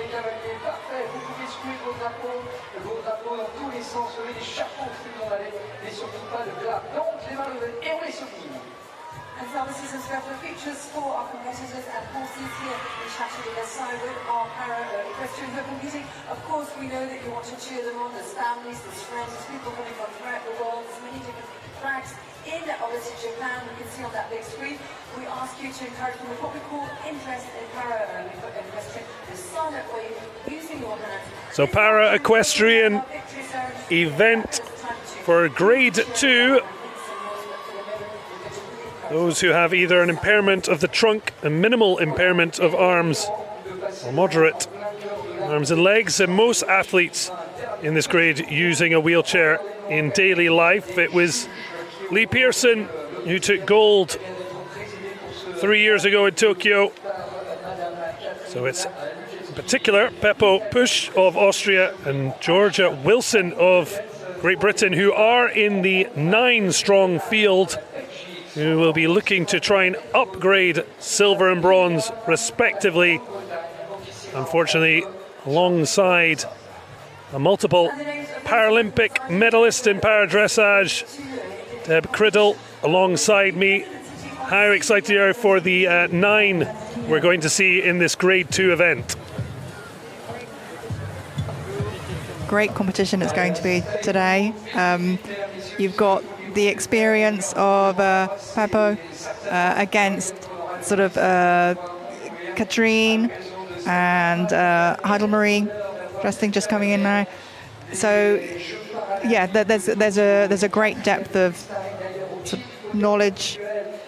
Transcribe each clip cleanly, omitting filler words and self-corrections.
les cavaliers, parfait, vous pouvez secouer vos drapeaux dans tous les sens, lever des chapeaux plus dans l'allée, mais surtout pas de glas. Donc les mains levées et on les secoue. And so obviously some special features for our competitors and horses here in Chattanooga side with our equestrian who are competing. Of course, we know that you want to cheer them on. There's families, there's friends, there's people coming from throughout the world. There's many different flags in obviously Japan. We can see on that big screen. We ask you to encourage them with what we call interest in para-equestrian. The silent wave using your hands. So para-equestrian event for grade 2. Those who have either an impairment of the trunk, a minimal impairment of arms, or moderate arms and legs, and most athletes in this grade using a wheelchair in daily life. It was Lee Pearson who took gold 3 years ago in Tokyo. So it's in particular Pepo Puch of Austria and Georgia Wilson of Great Britain, who are in the 9-strong field, who will be looking to try and upgrade silver and bronze respectively. Unfortunately, alongside a multiple Paralympic medalist in para-dressage, Deb Criddle, alongside me. How excited are you for the 9 we're going to see in this grade 2 event? Great competition it's going to be today. You've got the experience of Pepo against sort of Katrine and Heidemarie Dresing just coming in now. So yeah, there's a great depth of sort of knowledge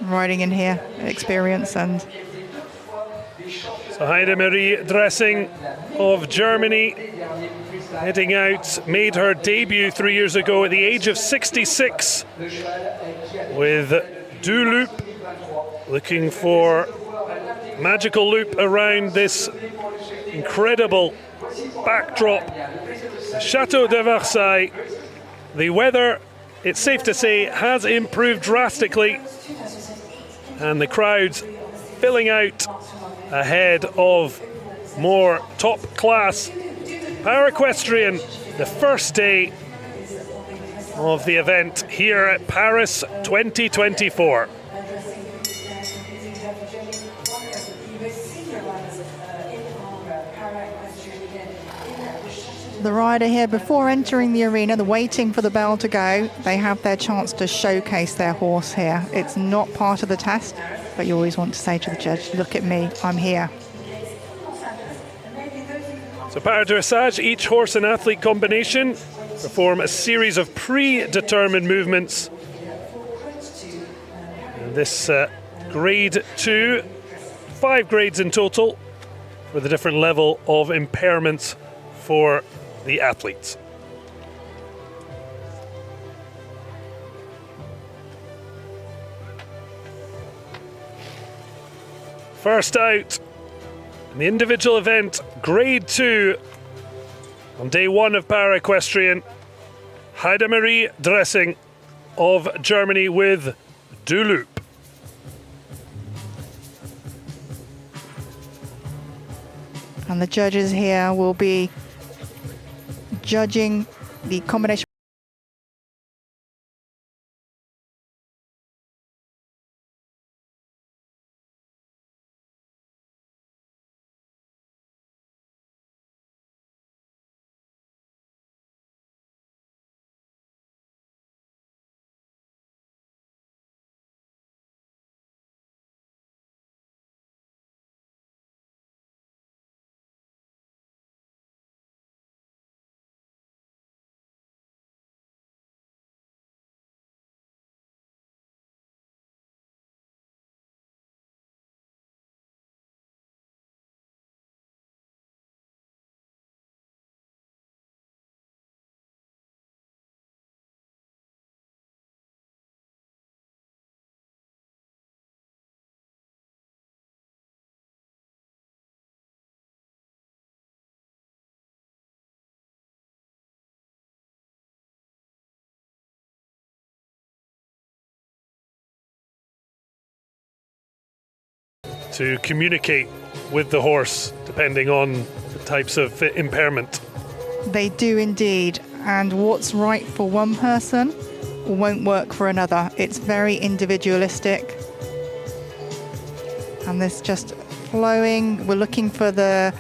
riding in here, experience. And so Heidemarie Dresing of Germany heading out, made her debut 3 years ago at the age of 66 with Du Loop, looking for magical loop around this incredible backdrop. The Chateau de Versailles. The weather, it's safe to say, has improved drastically, and the crowds filling out ahead of more top class para-equestrian, the first day of the event here at Paris 2024. the rider here, before entering the arena, they're waiting for the bell to go. They have their chance to showcase their horse here. It's not part of the test, but you always want to say to the judge, look at me, I'm here. So para-dressage, each horse and athlete combination perform a series of predetermined movements. And this grade 2, 5 grades in total, with a different level of impairment for the athletes. First out in the individual event, grade 2, on day 1 of para-equestrian, Heidemarie Dresing of Germany with Du Loop. And the judges here will be judging the combination. To communicate with the horse, depending on the different types of impairment. They do indeed. And what's right for one person won't work for another. It's very individualistic. And this just flowing. We're looking for the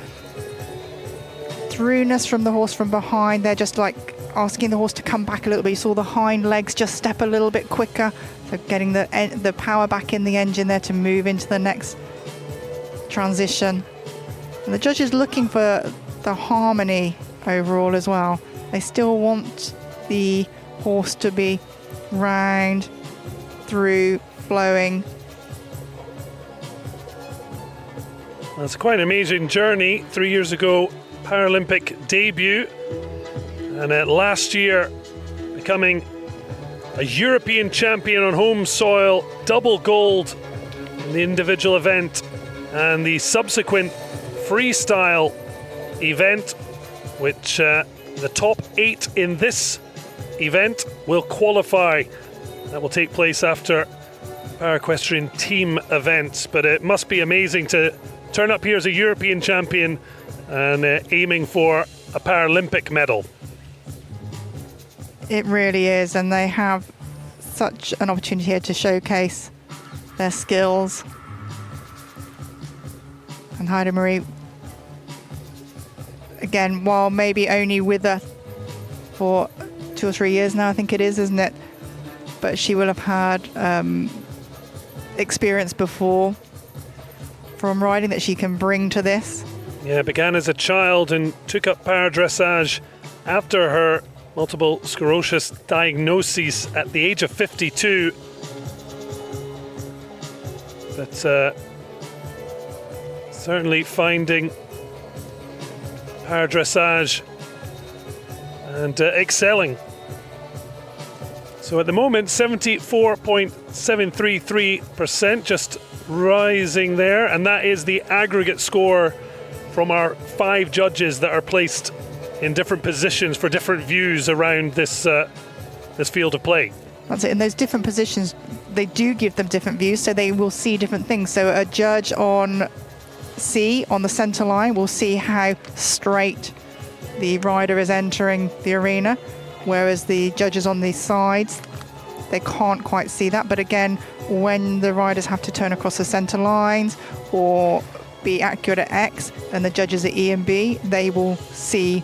throughness from the horse from behind. They're just like asking the horse to come back a little bit. You saw the hind legs just step a little bit quicker. So getting the power back in the engine there to move into the next transition. And the judge is looking for the harmony overall as well. They still want the horse to be round, through, flowing. Well, it's quite an amazing journey. 3 years ago, Paralympic debut. And last year, becoming a European champion on home soil, double gold in the individual event, and the subsequent freestyle event, which the top 8 in this event will qualify. That will take place after Para-Equestrian team events, but it must be amazing to turn up here as a European champion and aiming for a Paralympic medal. It really is, and they have such an opportunity here to showcase their skills. And Heidemarie, again, while maybe only with her for 2 or 3 years now, I think it is, isn't it? But she will have had experience before from riding that she can bring to this. Yeah, began as a child and took up para-dressage after her multiple sclerosis diagnosis at the age of 52. But certainly finding para-dressage and excelling. So at the moment, 74.733%, just rising there, and that is the aggregate score from our 5 judges that are placed in different positions for different views around this this field of play. That's it. In those different positions, they do give them different views, so they will see different things. So a judge on C, on the centre line, will see how straight the rider is entering the arena, whereas the judges on the sides, they can't quite see that. But again, when the riders have to turn across the centre lines or be accurate at X, and the judges at E and B, they will see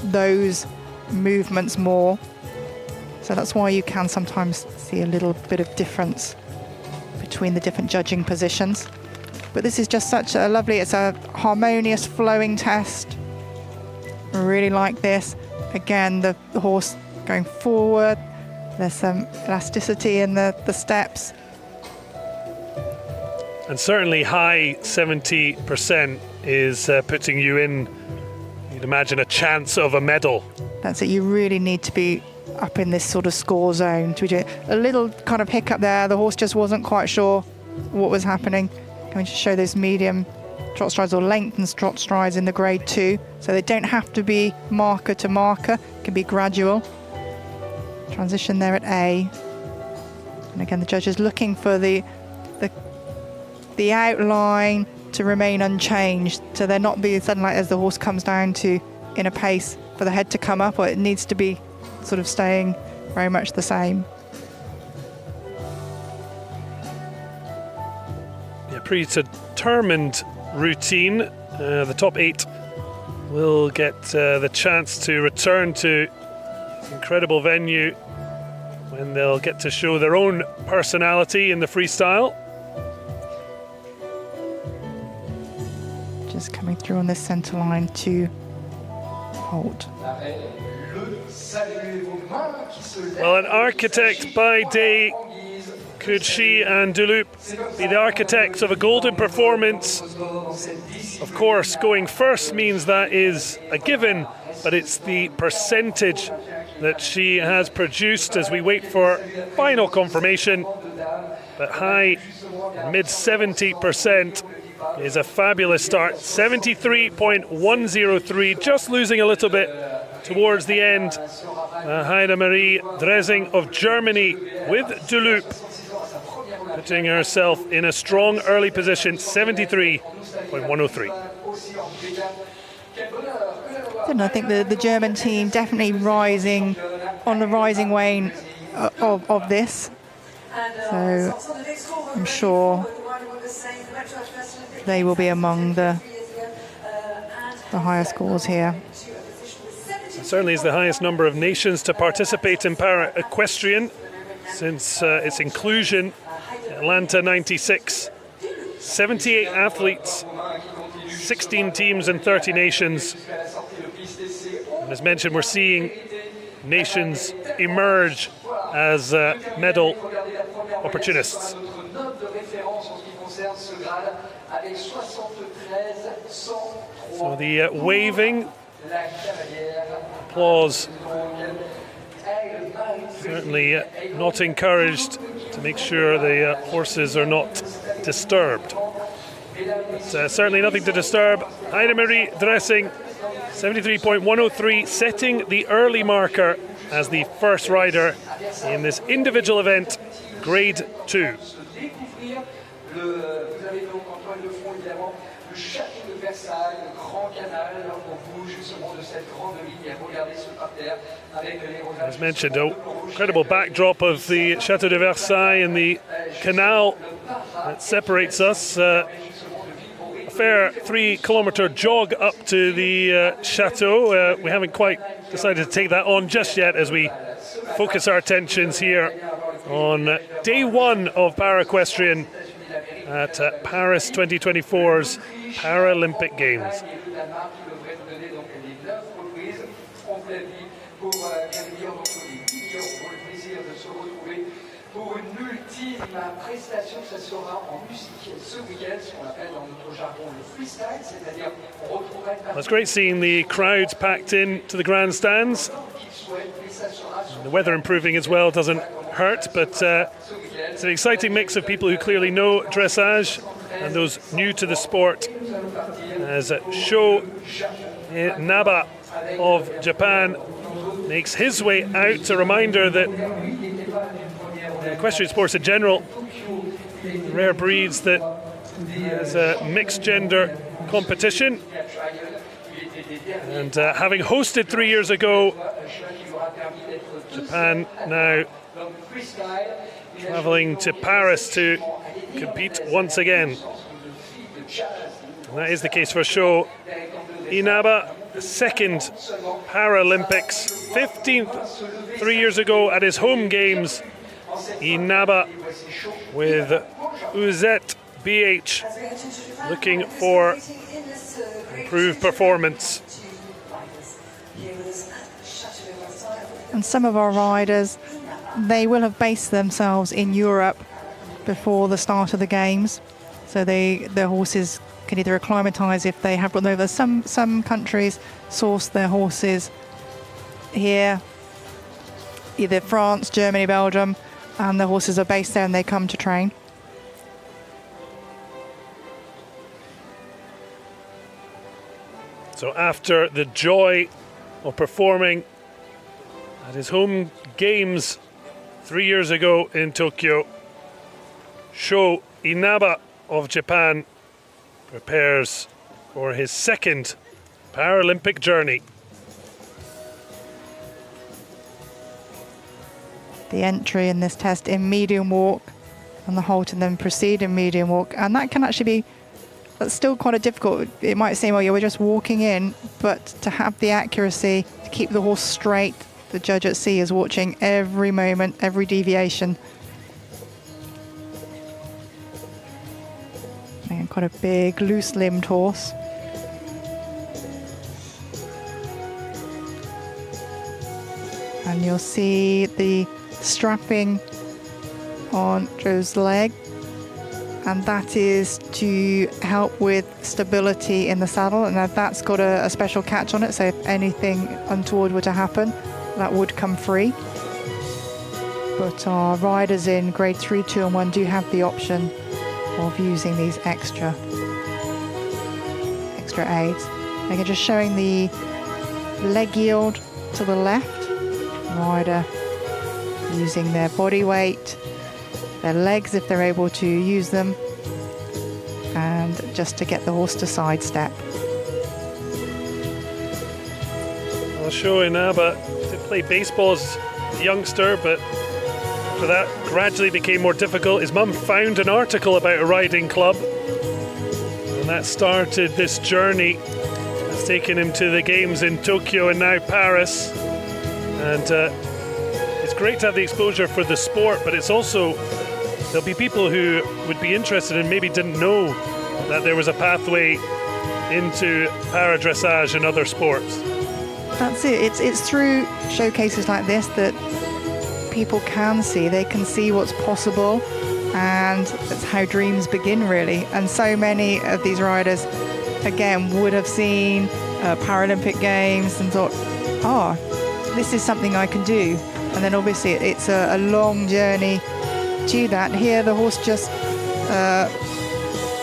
those movements more. So that's why you can sometimes see a little bit of difference between the different judging positions. But this is just such a lovely, it's a harmonious flowing test. I really like this. Again, the horse going forward. There's some elasticity in the steps. And certainly high 70% is putting you in, you'd imagine, a chance of a medal. That's it. You really need to be up in this sort of score zone to be doing a little kind of hiccup there. The horse just wasn't quite sure what was happening. Going to show those medium trot strides or lengthened trot strides in the grade 2. So they don't have to be marker to marker. It can be gradual. Transition there at A. And again, the judge is looking for the outline to remain unchanged, so they're not being sudden like as the horse comes down to in a pace for the head to come up, or it needs to be sort of staying very much the same. Yeah, predetermined routine. The top 8 will get the chance to return to this incredible venue when they'll get to show their own personality in the freestyle. Just coming through on this centre line to hold. Well, an architect by day, could she and Dulup be the architects of a golden performance? Of course, going first means that is a given, but it's the percentage that she has produced as we wait for final confirmation. But high, mid 70% is a fabulous start. 73.103, just losing a little bit towards the end. Heidemarie Dresing of Germany with Dulup, putting herself in a strong early position, 73.103. And I think the German team definitely rising on the rising wane of this. So I'm sure they will be among the higher scores here. It certainly is the highest number of nations to participate in para-equestrian since its inclusion in Atlanta '96. 78 athletes, 16 teams and 30 nations. And as mentioned, we're seeing nations emerge as medal opportunists. So the waving, applause, certainly not encouraged, to make sure the horses are not disturbed. But, certainly nothing to disturb. Heidemarie Dresing, 73.103, setting the early marker as the first rider in this individual event, Grade 2. As mentioned, an incredible backdrop of the Château de Versailles and the canal that separates us. A fair 3-kilometre jog up to the chateau. We haven't quite decided to take that on just yet as we focus our attentions here on day one of para-equestrian at Paris 2024's Paralympic Games. It's great seeing the crowds packed in to the grandstands. The weather improving as well doesn't hurt, but it's an exciting mix of people who clearly know dressage and those new to the sport, as Sho Inaba of Japan makes his way out. A reminder that equestrian sports in general, rare breeds that is a mixed gender competition, and having hosted 3 years ago, Japan now travelling to Paris to compete once again. And that is the case for Sho Inaba, second Paralympics, 15th 3 years ago at his home games. Inaba with Uzet BH looking for improved performance. And some of our riders, they will have based themselves in Europe before the start of the games, so their horses can either acclimatise if they have run over. Some countries source their horses here, either France, Germany, Belgium, and the horses are based there and they come to train. So after the joy of performing at his home games 3 years ago in Tokyo, Sho Inaba of Japan prepares for his second Paralympic journey. The entry in this test in medium walk and the halt and then proceed in medium walk, and that can actually be, that's still quite a difficult. It might seem, well, you're just walking in, but to have the accuracy to keep the horse straight, the judge at sea is watching every moment, every deviation. And quite a big, loose-limbed horse. And you'll see the strapping on Joe's leg, and that is to help with stability in the saddle, and that's got a special catch on it, so if anything untoward were to happen, that would come free. But our riders in grade 3, 2 and 1 do have the option of using these extra aids. Again, just showing the leg yield to the left, rider using their body weight, their legs if they're able to use them, and just to get the horse to sidestep. Well, Sho Inaba did play baseball as a youngster, but after that gradually became more difficult. His mum found an article about a riding club, and that started this journey. It's taken him to the games in Tokyo and now Paris. And it's great to have the exposure for the sport, but it's also, there'll be people who would be interested and maybe didn't know that there was a pathway into para-dressage and other sports. That's it. It's through showcases like this that people can see. They can see what's possible, and that's how dreams begin, really. And so many of these riders, again, would have seen Paralympic Games and thought, oh, this is something I can do. And then obviously it's a long journey to that. Here the horse just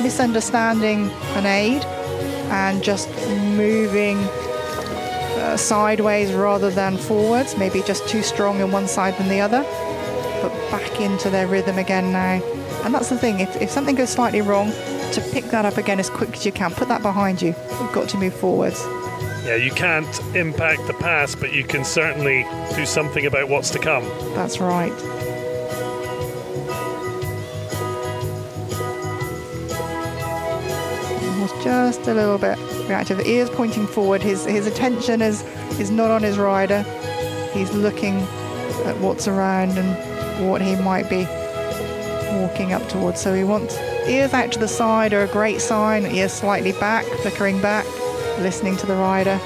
misunderstanding an aid and just moving sideways rather than forwards, maybe just too strong in one side than the other, but back into their rhythm again now. And that's the thing, if something goes slightly wrong, to pick that up again as quick as you can, put that behind you. You've got to move forwards. Yeah, you can't impact the past, but you can certainly do something about what's to come. That's right. Just a little bit reactive. Ears pointing forward. His attention is not on his rider. He's looking at what's around and what he might be walking up towards. So he wants ears out to the side are a great sign. Ears slightly back, flickering back, listening to the rider.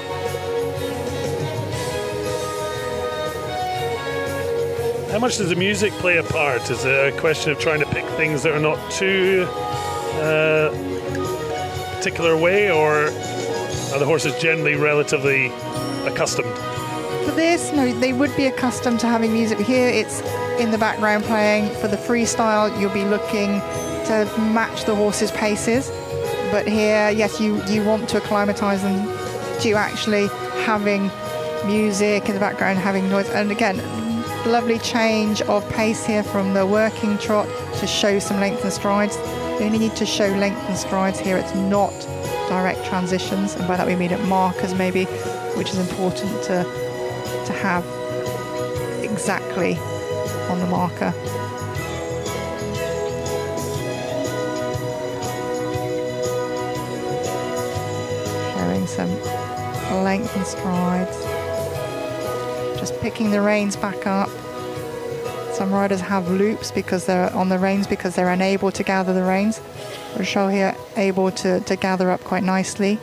How much does the music play a part? Is it a question of trying to pick things that are not too particular way, or are the horses generally relatively accustomed? For this, no, they would be accustomed to having music. Here it's in the background playing. For the freestyle, you'll be looking to match the horse's paces. But here, yes, you want to acclimatise them to actually having music in the background, having noise. And again, lovely change of pace here from the working trot to show some length and strides. You only need to show length and strides here. It's not direct transitions, and by that we mean at markers maybe, which is important to have exactly on the marker. Showing some length and strides. Just picking the reins back up. Some riders have loops because they're on the reins because they're unable to gather the reins. Sho here able to gather up quite nicely.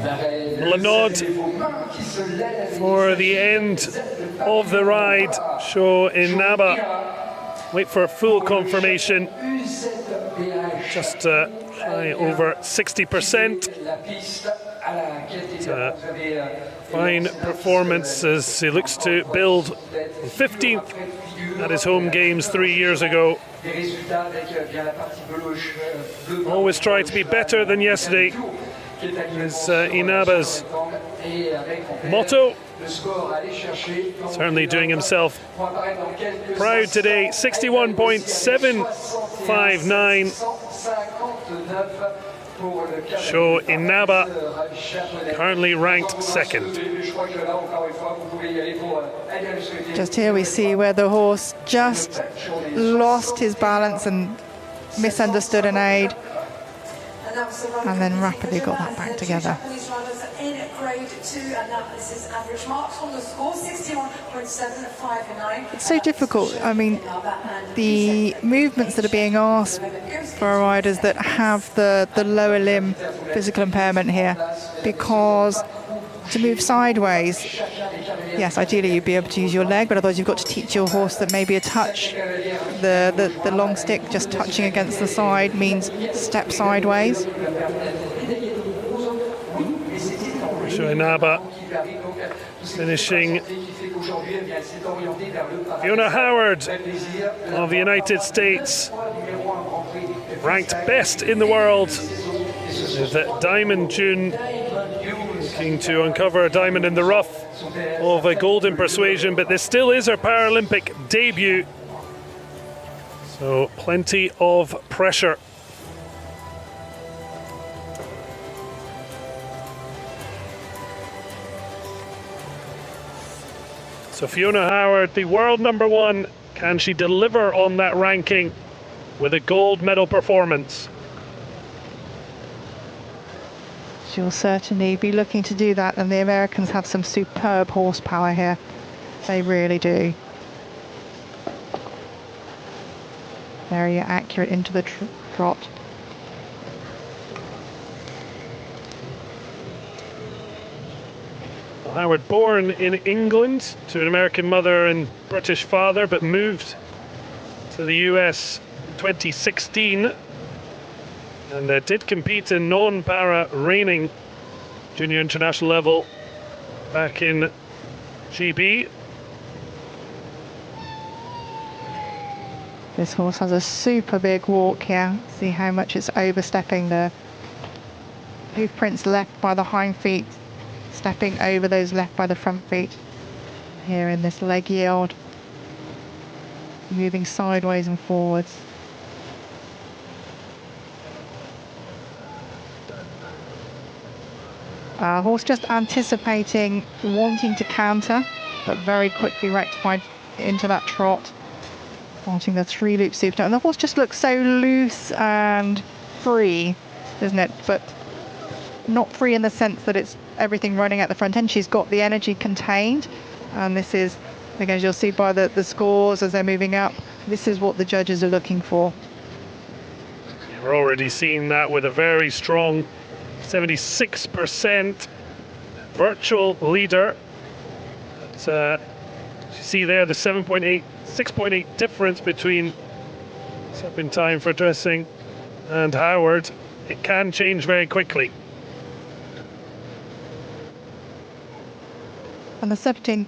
Well, a nod for the end of the ride. Sho Inaba. Wait for full confirmation. Just high over 60%. Fine performance as he looks to build 15th at his home games 3 years ago. Always try to be better than yesterday is Inaba's motto. Certainly doing himself proud today. 61.759. Sho Inaba, currently ranked second. Just here we see where the horse just lost his balance and misunderstood an aid, and then rapidly got that back together. In grade 2, and now this is average marks on the score, 61.759. It's so difficult. I mean, the movements that are being asked for riders that have the lower limb physical impairment here, because to move sideways, yes, ideally you'd be able to use your leg, but otherwise you've got to teach your horse that maybe a touch, the long stick just touching against the side means step sideways. Sho Inaba finishing. Fiona Howard of the United States, ranked best in the world with Diamond June, looking to uncover a diamond in the rough of a golden persuasion, but this still is her Paralympic debut, so plenty of pressure. So Fiona Howard, the world #1, can she deliver on that ranking with a gold medal performance? She'll certainly be looking to do that, and the Americans have some superb horsepower here. They really do. Very accurate into the trot. Howard, born in England to an American mother and British father, but moved to the US in 2016, and did compete in non-para reining junior international level back in GB. This horse has a super big walk here. See how much it's overstepping the hoof prints left by the hind feet, stepping over those left by the front feet. Here in this leg yield, moving sideways and forwards. Horse just anticipating, wanting to counter, but very quickly rectified into that trot, wanting the 3-loop super. And the horse just looks so loose and free, doesn't it? But not free in the sense that it's everything running at the front end. She's got the energy contained, and this is, again, as you'll see by the scores as they're moving up, this is what the judges are looking for. We're already seeing that with a very strong 76% virtual leader. You see there the 6.8 difference between stepping time for Dresing and Howard. It can change very quickly. And the 17,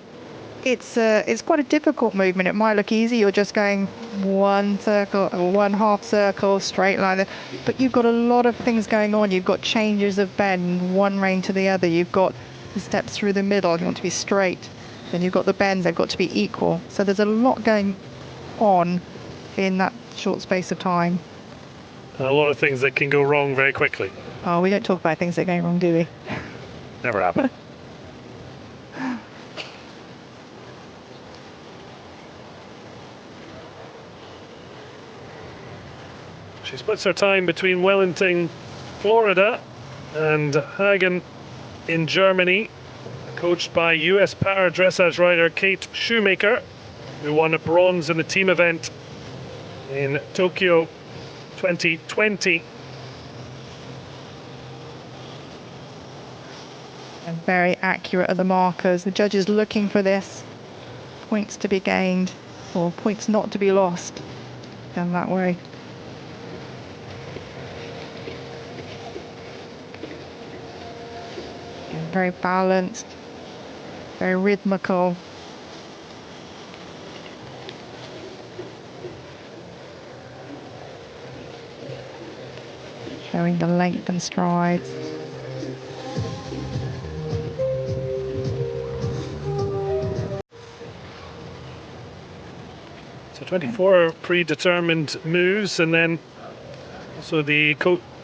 it's quite a difficult movement. It might look easy, you're just going one circle or one half circle, straight line, but you've got a lot of things going on. You've got changes of bend, one rein to the other. You've got the steps through the middle, you want to be straight. Then you've got the bends, they've got to be equal. So there's a lot going on in that short space of time. A lot of things that can go wrong very quickly. Oh, we don't talk about things that are going wrong, do we? Never happen. She splits her time between Wellington, Florida, and Hagen in Germany, coached by US para dressage rider Kate Shoemaker, who won a bronze in the team event in Tokyo 2020. And very accurate at the markers. The judges looking for this. Points to be gained, or points not to be lost. Done that way. And very balanced, very rhythmical. Showing the length and strides. So 24 predetermined moves, and then also the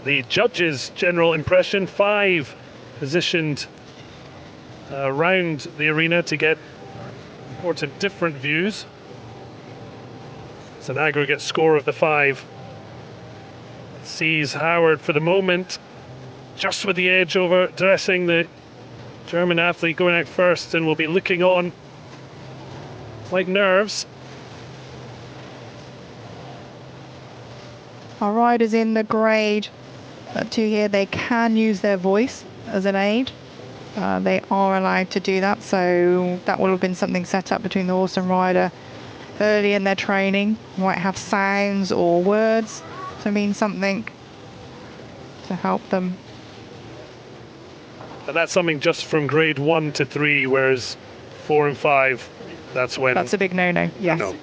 the judges' general impression. 5 positioned around the arena to get important different views. It's an aggregate score of the 5. Sees Howard for the moment just with the edge over Dresing, the German athlete, going out first, and will be looking on like nerves. Our riders in the grade 2 here, they can use their voice as an aid. They are allowed to do that, so that will have been something set up between the horse and rider early in their training. Might have sounds or words to mean something to help them. And that's something just from grade 1 to 3, whereas 4 and 5, that's when... That's a big no-no, yes. No.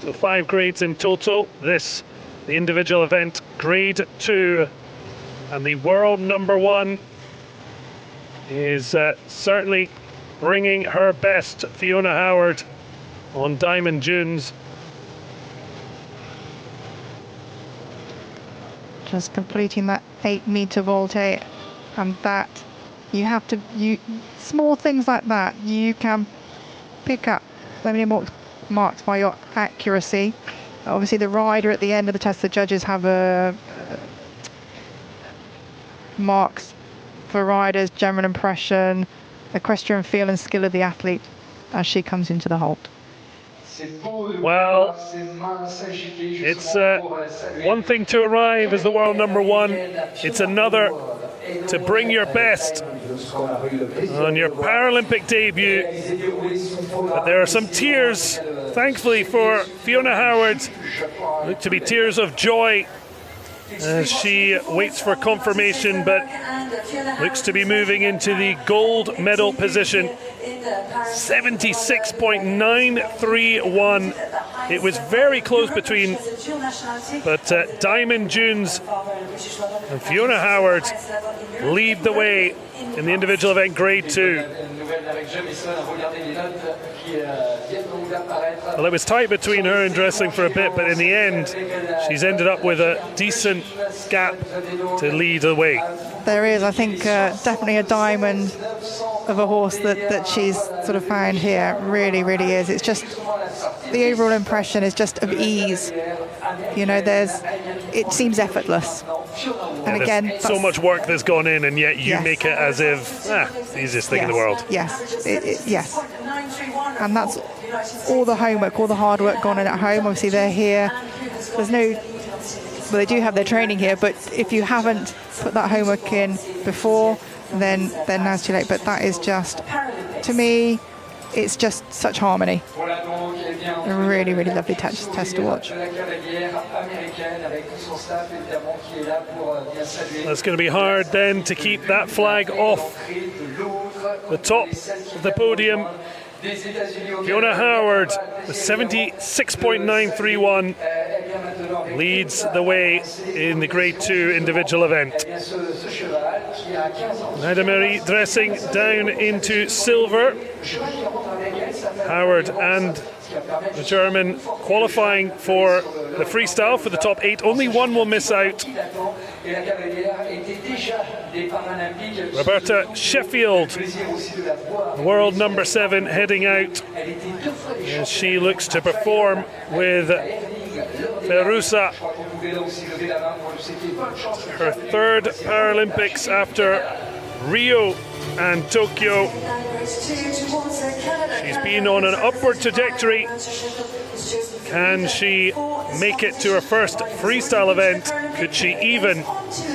So 5 grades in total. This, the individual event, grade 2. And the world number 1 is certainly bringing her best, Fiona Howard, on Diamond Dunes. Just completing that 8-meter volte, and that you have to, small things like that, you can pick up many more marks by your accuracy. Obviously the rider at the end of the test, the judges have marks for riders, general impression, equestrian feel and skill of the athlete as she comes into the halt. Well, it's one thing to arrive as the world number 1. It's another to bring your best on your Paralympic debut. But there are some tears, thankfully for Fiona Howard, look to be tears of joy as she waits for confirmation, but looks to be moving into the gold medal position. 76.931. It was very close between, but Diamond Dunes and Fiona Howard lead the way in the individual event grade 2. Well, it was tight between her and Dresing for a bit, but in the end, she's ended up with a decent gap to lead the way. There is, I think, definitely a diamond of a horse that she's sort of found here. Really, really is. It's just, the overall impression is just of ease. You know, it seems effortless. And again, so much work that's gone in, and yet you make it as if, the easiest thing in the world. Yes, yes. And that's all the homework, all the hard work gone in at home. Obviously, they're here. There's no, well, they do have their training here, but if you haven't put that homework in before, then now it's too late. But that is just, to me, it's just such harmony. A really, really lovely test to watch. It's going to be hard then to keep that flag off the top of the podium. Fiona Howard, the 76.931, leads the way in the grade 2 individual event. Heidemarie Dresing down into silver. Howard and the German qualifying for the freestyle for the top 8. Only one will miss out. Roberta Sheffield, world number 7, heading out as she looks to perform with Perusa. Her 3rd Paralympics after Rio and Tokyo. She's been on an upward trajectory. Can she make it to her first freestyle event? Could she even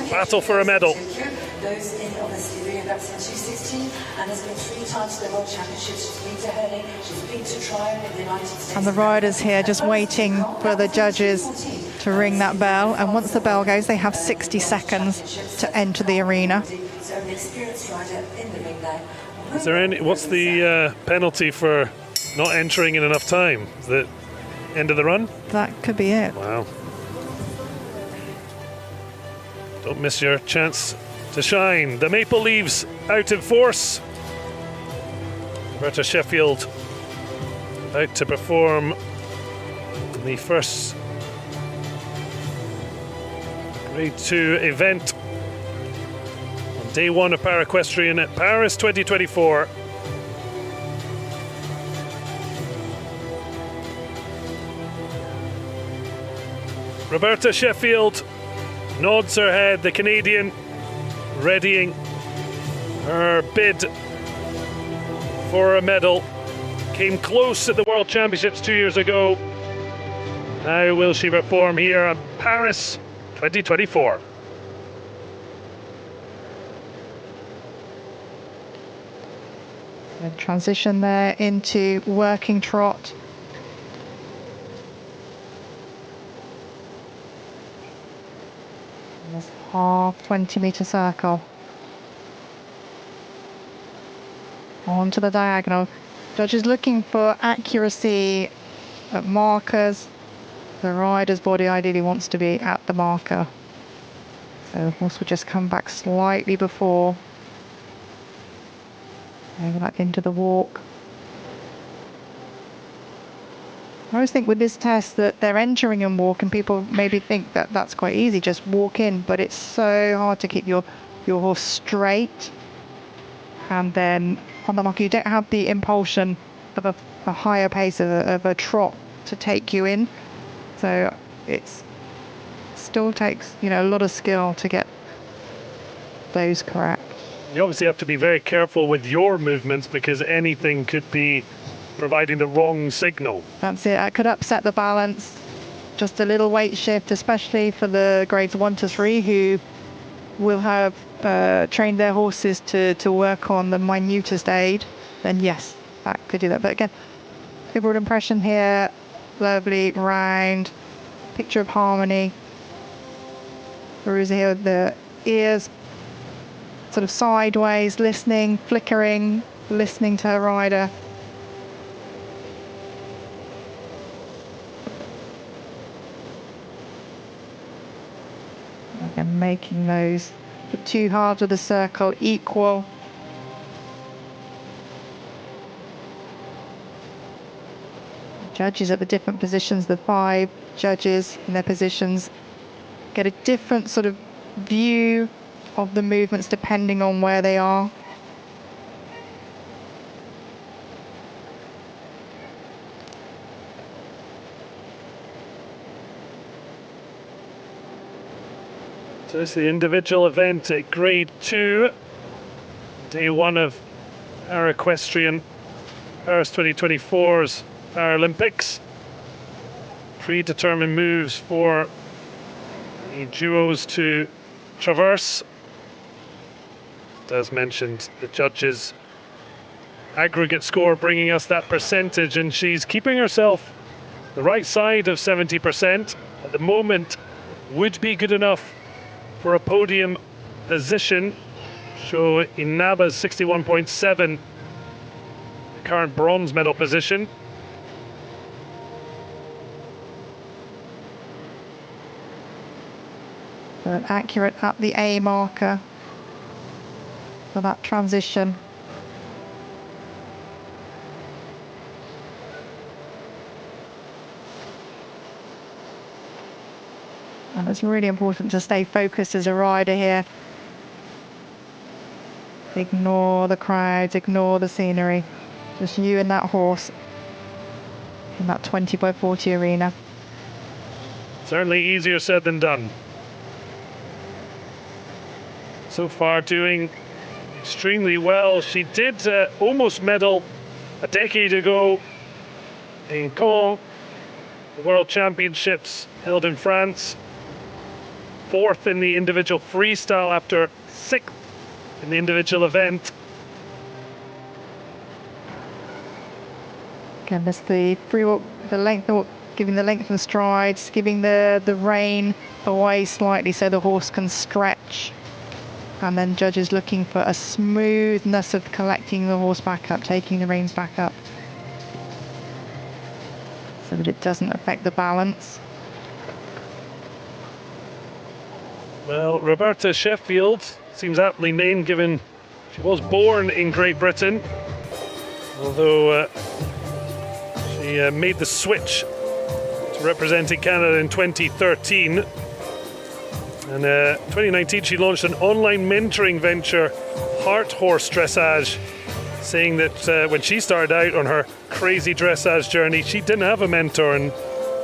battle for a medal? And the riders here just waiting for the judges to ring that bell, and once the bell goes they have 60 seconds to enter the arena. Is there any, what's the penalty for not entering in enough time? Is it end of the run? That could be it. Wow. Don't miss your chance to shine. The maple leaves out in force. Roberta Sheffield out to perform the first Grade 2 event on day 1 of Para-Equestrian at Paris 2024. Roberta Sheffield nods her head, the Canadian, readying her bid for a medal. Came close at the World Championships 2 years ago. Now will she perform here at Paris 2024? The transition there into working trot. This half 20-meter circle. Onto the diagonal. Judges looking for accuracy at markers. The rider's body ideally wants to be at the marker. So the horse will just come back slightly before. Over that into the walk. I always think with this test that they're entering and walk, and people maybe think that that's quite easy, just walk in, but it's so hard to keep your horse straight. And then on the marker, you don't have the impulsion of a higher pace of a trot to take you in. So it still takes, a lot of skill to get those correct. You obviously have to be very careful with your movements because anything could be providing the wrong signal. That's it. I could upset the balance. Just a little weight shift, especially for the grades 1 to 3 who will have trained their horses to work on the minutest aid. Then yes, that could do that. But again, overall impression here, lovely, round, picture of harmony. Veruza here with the ears sort of sideways, listening, flickering, listening to her rider. And making the two halves of the circle equal. Judges at the different positions, the 5 judges in their positions, get a different sort of view of the movements depending on where they are. So it's the individual event at grade 2, day 1 of Para-Equestrian Paris 2024's Paralympics. Predetermined moves for the duos to traverse. As mentioned, the judges' aggregate score bringing us that percentage, and she's keeping herself the right side of 70% at the moment. Would be good enough for a podium position. Sho Inaba's 61.7, the current bronze medal position. But accurate at the A marker for that transition. And it's really important to stay focused as a rider here. Ignore the crowds, ignore the scenery. Just you and that horse in that 20x40 arena. Certainly easier said than done. So far doing extremely well. She did almost medal a decade ago in Caen, the World Championships held in France. 4th in the individual freestyle after 6th in the individual event. Again, there's the free walk, the length, giving the length and strides, giving the rein away slightly so the horse can stretch. And then judges looking for a smoothness of collecting the horse back up, taking the reins back up, so that it doesn't affect the balance. Well, Roberta Sheffield seems aptly named given she was born in Great Britain, although she made the switch to representing Canada in 2013. And 2019, she launched an online mentoring venture, Heart Horse Dressage, saying that when she started out on her crazy dressage journey, she didn't have a mentor. And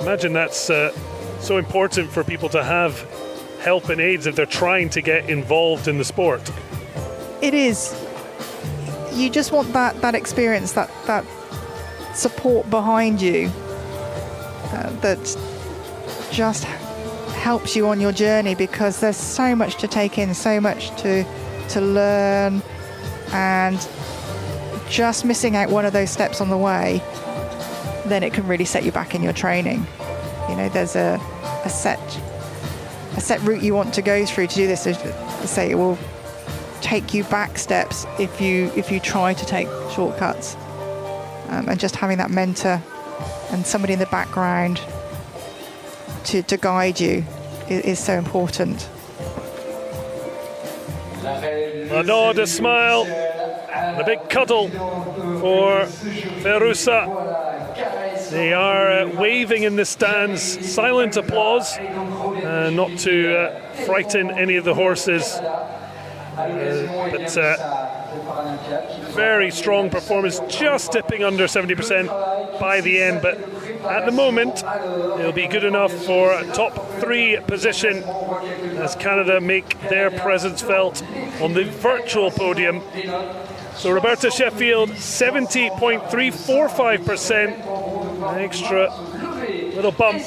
imagine that's so important for people to have help and aids if they're trying to get involved in the sport. It is. You just want that experience, that support behind you that just helps you on your journey, because there's so much to take in, so much to learn, and just missing out one of those steps on the way, then it can really set you back in your training. You know, there's a set route you want to go through to do this. Say it will take you back steps if you try to take shortcuts, and just having that mentor and somebody in the background to guide you is so important. A nod, a smile, and a big cuddle for Ferusa. They are waving in the stands, silent applause, not to frighten any of the horses. But very strong performance, just dipping under 70% by the end. But at the moment, it'll be good enough for a top 3 position as Canada make their presence felt on the virtual podium. So Roberta Sheffield, 70.345%, an extra little bump,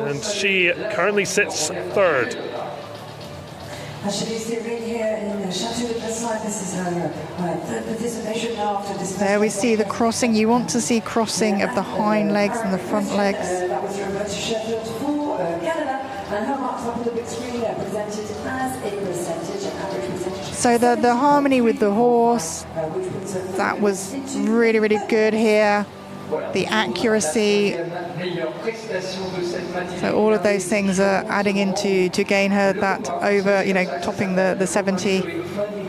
and she currently sits 3rd. There we see the crossing. You want to see crossing of the hind legs and the front legs. That was Roberta Sheffield for Canada, and her marks up on the big screen there presented as a percentage, an average percentage. So the harmony with the horse, that was really, really good here. The accuracy. So all of those things are adding into to gain her that over, you know, topping the 70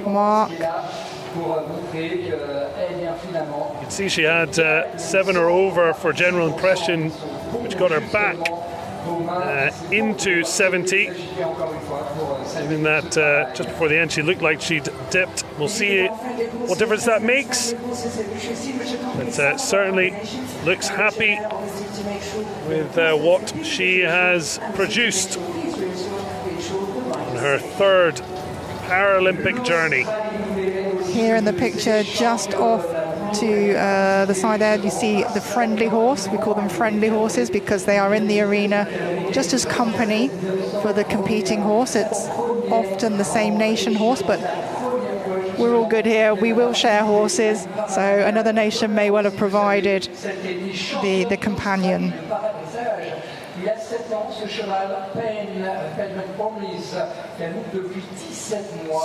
mark. You can see she had 7 or over for general impression, which got her back into 70. Even that just before the end, she looked like she'd dipped. We'll see what difference that makes. But certainly looks happy with what she has produced on her 3rd Paralympic journey. Here in the picture, just off to the side there, you see the friendly horse. We call them friendly horses because they are in the arena just as company for the competing horse. It's often the same nation horse, but we're all good here. We will share horses, so another nation may well have provided the companion.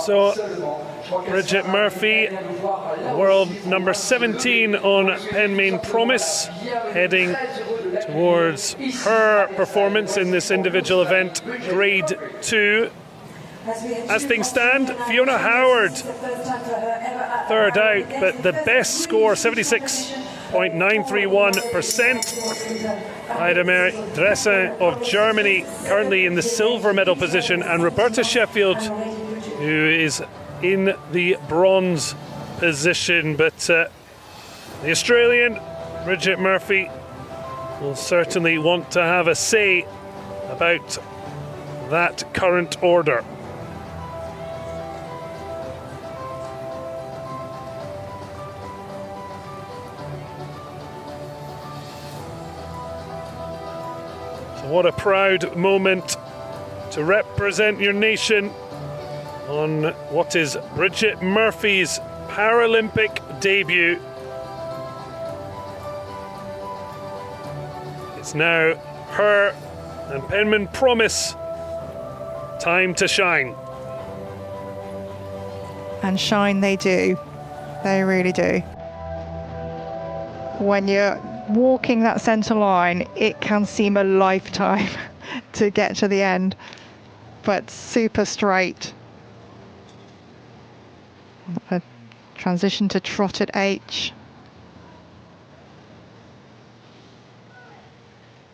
So Bridget Murphy, world number 17 on Penmain Promise, heading towards her performance in this individual event, grade 2. As things stand, Fiona Howard, 3rd out, but the best score, 76.931%. Heidemarie Dresing of Germany, currently in the silver medal position, and Roberta Sheffield, who is in the bronze position. But the Australian, Bridget Murphy, will certainly want to have a say about that current order. What a proud moment to represent your nation on what is Bridget Murphy's Paralympic debut. It's now her and Penman Promise time to shine. And shine they do. They really do. When you're walking that centre line, it can seem a lifetime to get to the end, but super straight. A transition to trotted H.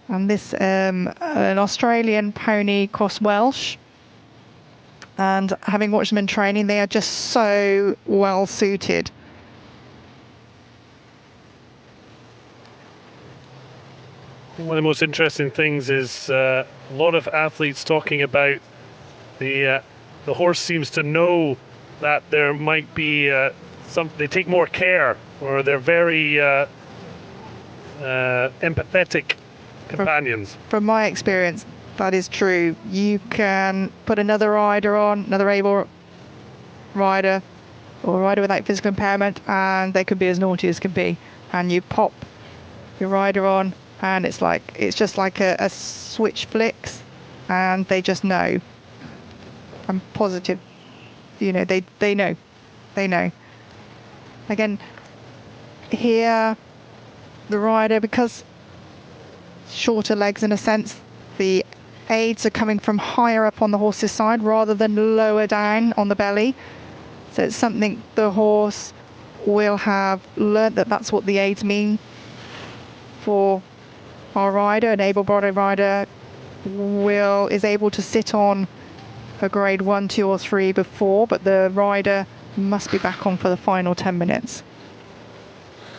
And this, an Australian pony cross Welsh, And having watched them in training, they are just so well suited. One of the most interesting things is a lot of athletes talking about the horse seems to know that there might be they take more care, or they're very empathetic companions. From my experience, that is true. You can put another rider on, another able rider, or a rider without physical impairment, and they could be as naughty as can be. And you pop your rider on, and it's just like a switch flicks, and they just know. I'm positive, they know. Again, here, the rider, because shorter legs in a sense, the aids are coming from higher up on the horse's side rather than lower down on the belly. So it's something the horse will have learnt that's what the aids mean for our rider. An able-bodied rider is able to sit on a grade 1, 2 or 3 before, but the rider must be back on for the final 10 minutes.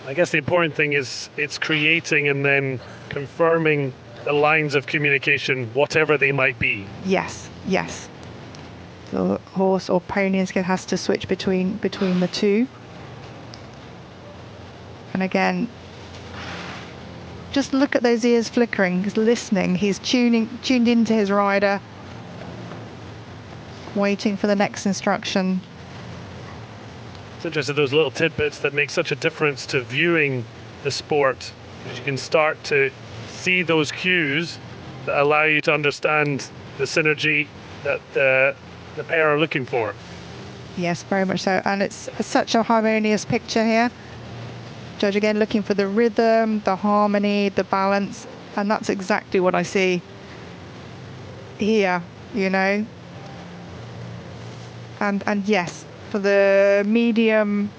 I guess the important thing is it's creating and then confirming the lines of communication, whatever they might be. Yes. The horse or pony has to switch between the two. And again, just look at those ears flickering. He's listening. He's tuned into his rider, waiting for the next instruction. It's interesting, those little tidbits that make such a difference to viewing the sport, because you can start to see those cues that allow you to understand the synergy that the pair are looking for. Yes, very much so. And it's such a harmonious picture here. Judge again looking for the rhythm, the harmony, the balance, and that's exactly what I see here, And yes, for the medium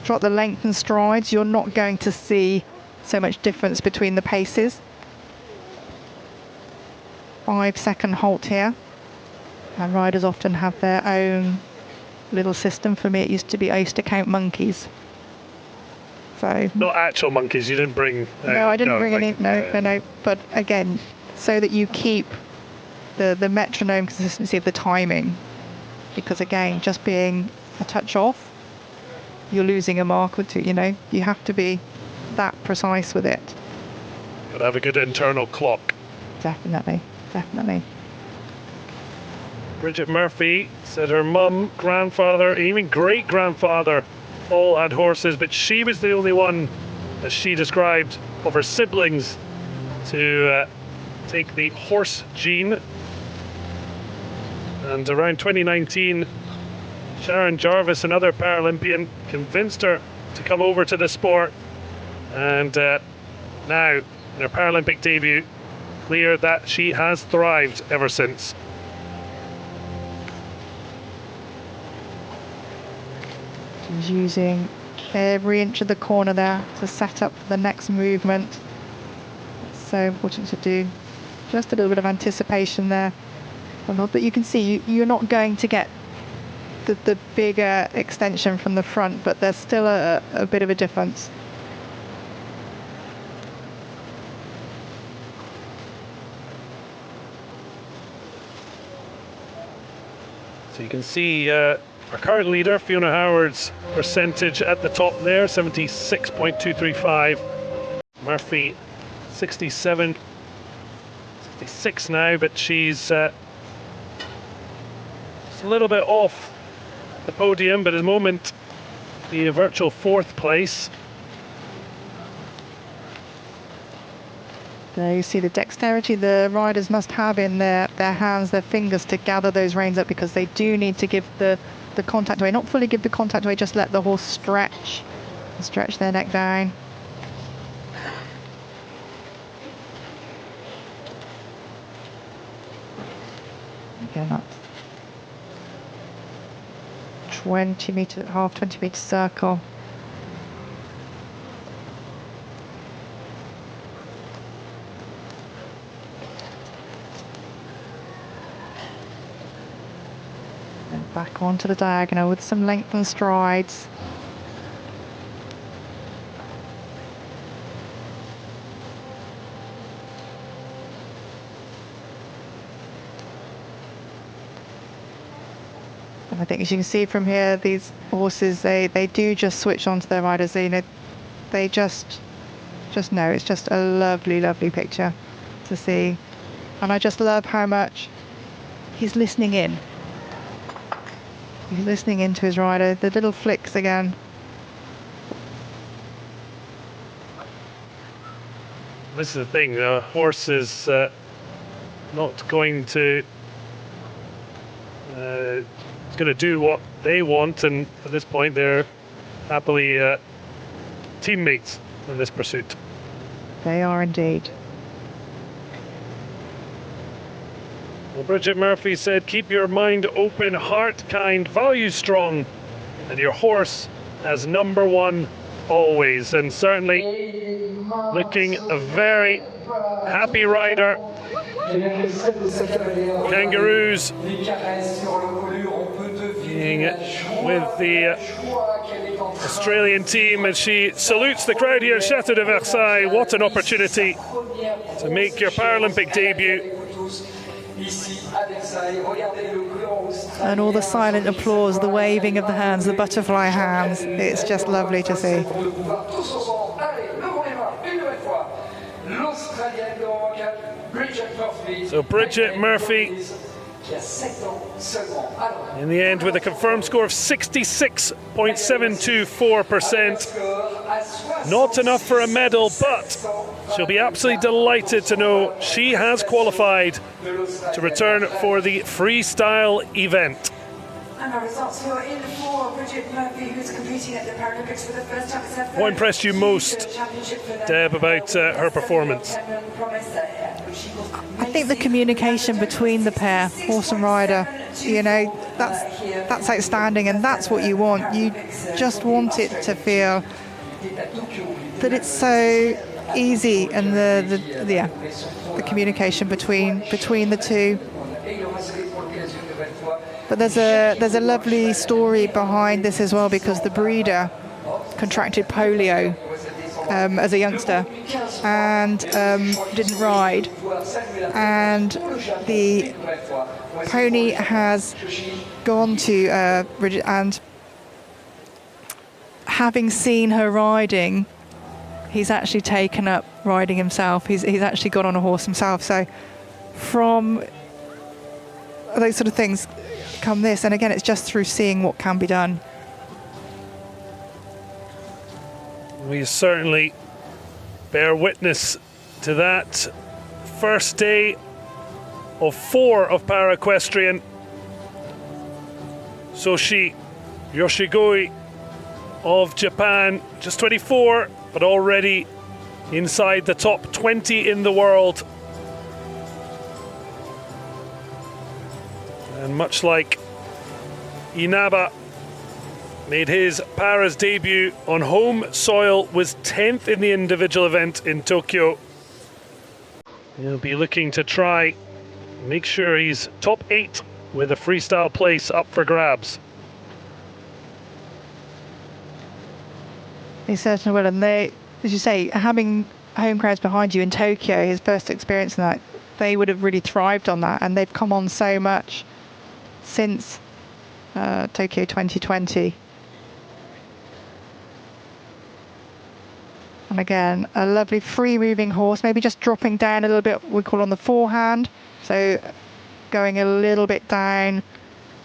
trot, the length and strides, you're not going to see so much difference between the paces. 5-second halt here. And riders often have their own little system. For me, I used to count monkeys. So not actual monkeys. You didn't bring. No, I didn't bring any. No. But again, so that you keep the metronome consistency of the timing, because again, just being a touch off, you're losing a mark or two. You have to be that precise with it. Got to have a good internal clock. Definitely. Bridget Murphy said her mum, grandfather, even great-grandfather all had horses, but she was the only one, as she described, of her siblings to take the horse gene. And around 2019, Sharon Jarvis, another Paralympian, convinced her to come over to the sport. And now, in her Paralympic debut, clear that she has thrived ever since. She's using every inch of the corner there to set up the next movement. It's so important to do. Just a little bit of anticipation there. But you can see you're not going to get the bigger extension from the front, but there's still a bit of a difference. So you can see our current leader, Fiona Howard's percentage at the top there, 76.235. Murphy, 67, 66 now, but she's just a little bit off the podium, but at the moment, the virtual 4th place. There you see the dexterity the riders must have in their hands, their fingers, to gather those reins up, because they do need to give the contact away. Not fully give the contact away, just let the horse stretch their neck down. Again, that's 20 metre circle. Back onto the diagonal with some lengthened strides. And I think, as you can see from here, these horses, they do just switch onto their riders. They just know. It's just a lovely, lovely picture to see. And I just love how much he's listening in. He's listening into his rider. The little flicks again. This is the thing, the horse is not going to do what they want, and at this point they're happily teammates in this pursuit. They are indeed. Well, Bridget Murphy said, keep your mind open, heart kind, values strong, and your horse as number one always. And certainly looking a very happy rider. Kangaroos being with the Australian team as she salutes the crowd here at Château de Versailles. What an opportunity to make your Paralympic debut. And all the silent applause, the waving of the hands, the butterfly hands. It's just lovely to see. So Bridget Murphy, in the end, with a confirmed score of 66.724%. Not enough for a medal, but she'll be absolutely delighted to know she has qualified to return for the freestyle event. And our results here in for Bridget Murphy, who's competing at the Paralympics for the first time. What impressed you most, Deb, about her performance? I think the communication between the pair, horse and rider, you know, that's outstanding, and that's what you want. You just want it to feel that it's so easy, and the communication between the two. But there's a lovely story behind this as well, because the breeder contracted polio as a youngster and didn't ride, and the pony has gone to Bridget, and having seen her riding, he's actually taken up riding himself. He's actually got on a horse himself. So from those sort of things come this, and again, it's just through seeing what can be done. We certainly bear witness to that first day of 4 of Para-Equestrian. Soshi, Yoshigoe of Japan, just 24, but already inside the top 20 in the world. And much like Inaba, made his Paras debut on home soil, was 10th in the individual event in Tokyo. He'll be looking to try make sure he's top 8 with a freestyle place up for grabs. He certainly will, and they, as you say, having home crowds behind you in Tokyo, his first experience in that, they would have really thrived on that, and they've come on so much since Tokyo 2020. And again, a lovely free moving horse, maybe just dropping down a little bit, we call on the forehand, so going a little bit down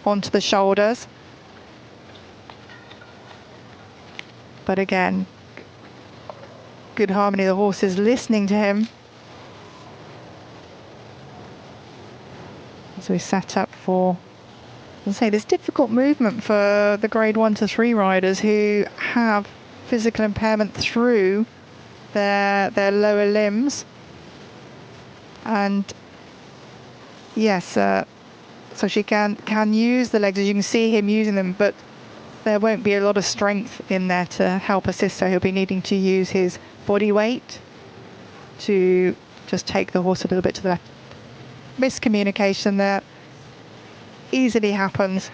onto the shoulders. But again, good harmony, the horse is listening to him. So we set up for, as I say, this difficult movement for the grade 1 to 3 riders who have physical impairment through their lower limbs. And yes, so she can use the legs, as you can see him using them, but there won't be a lot of strength in there to help assist, so he'll be needing to use his body weight to just take the horse a little bit to the left. Miscommunication there easily happens,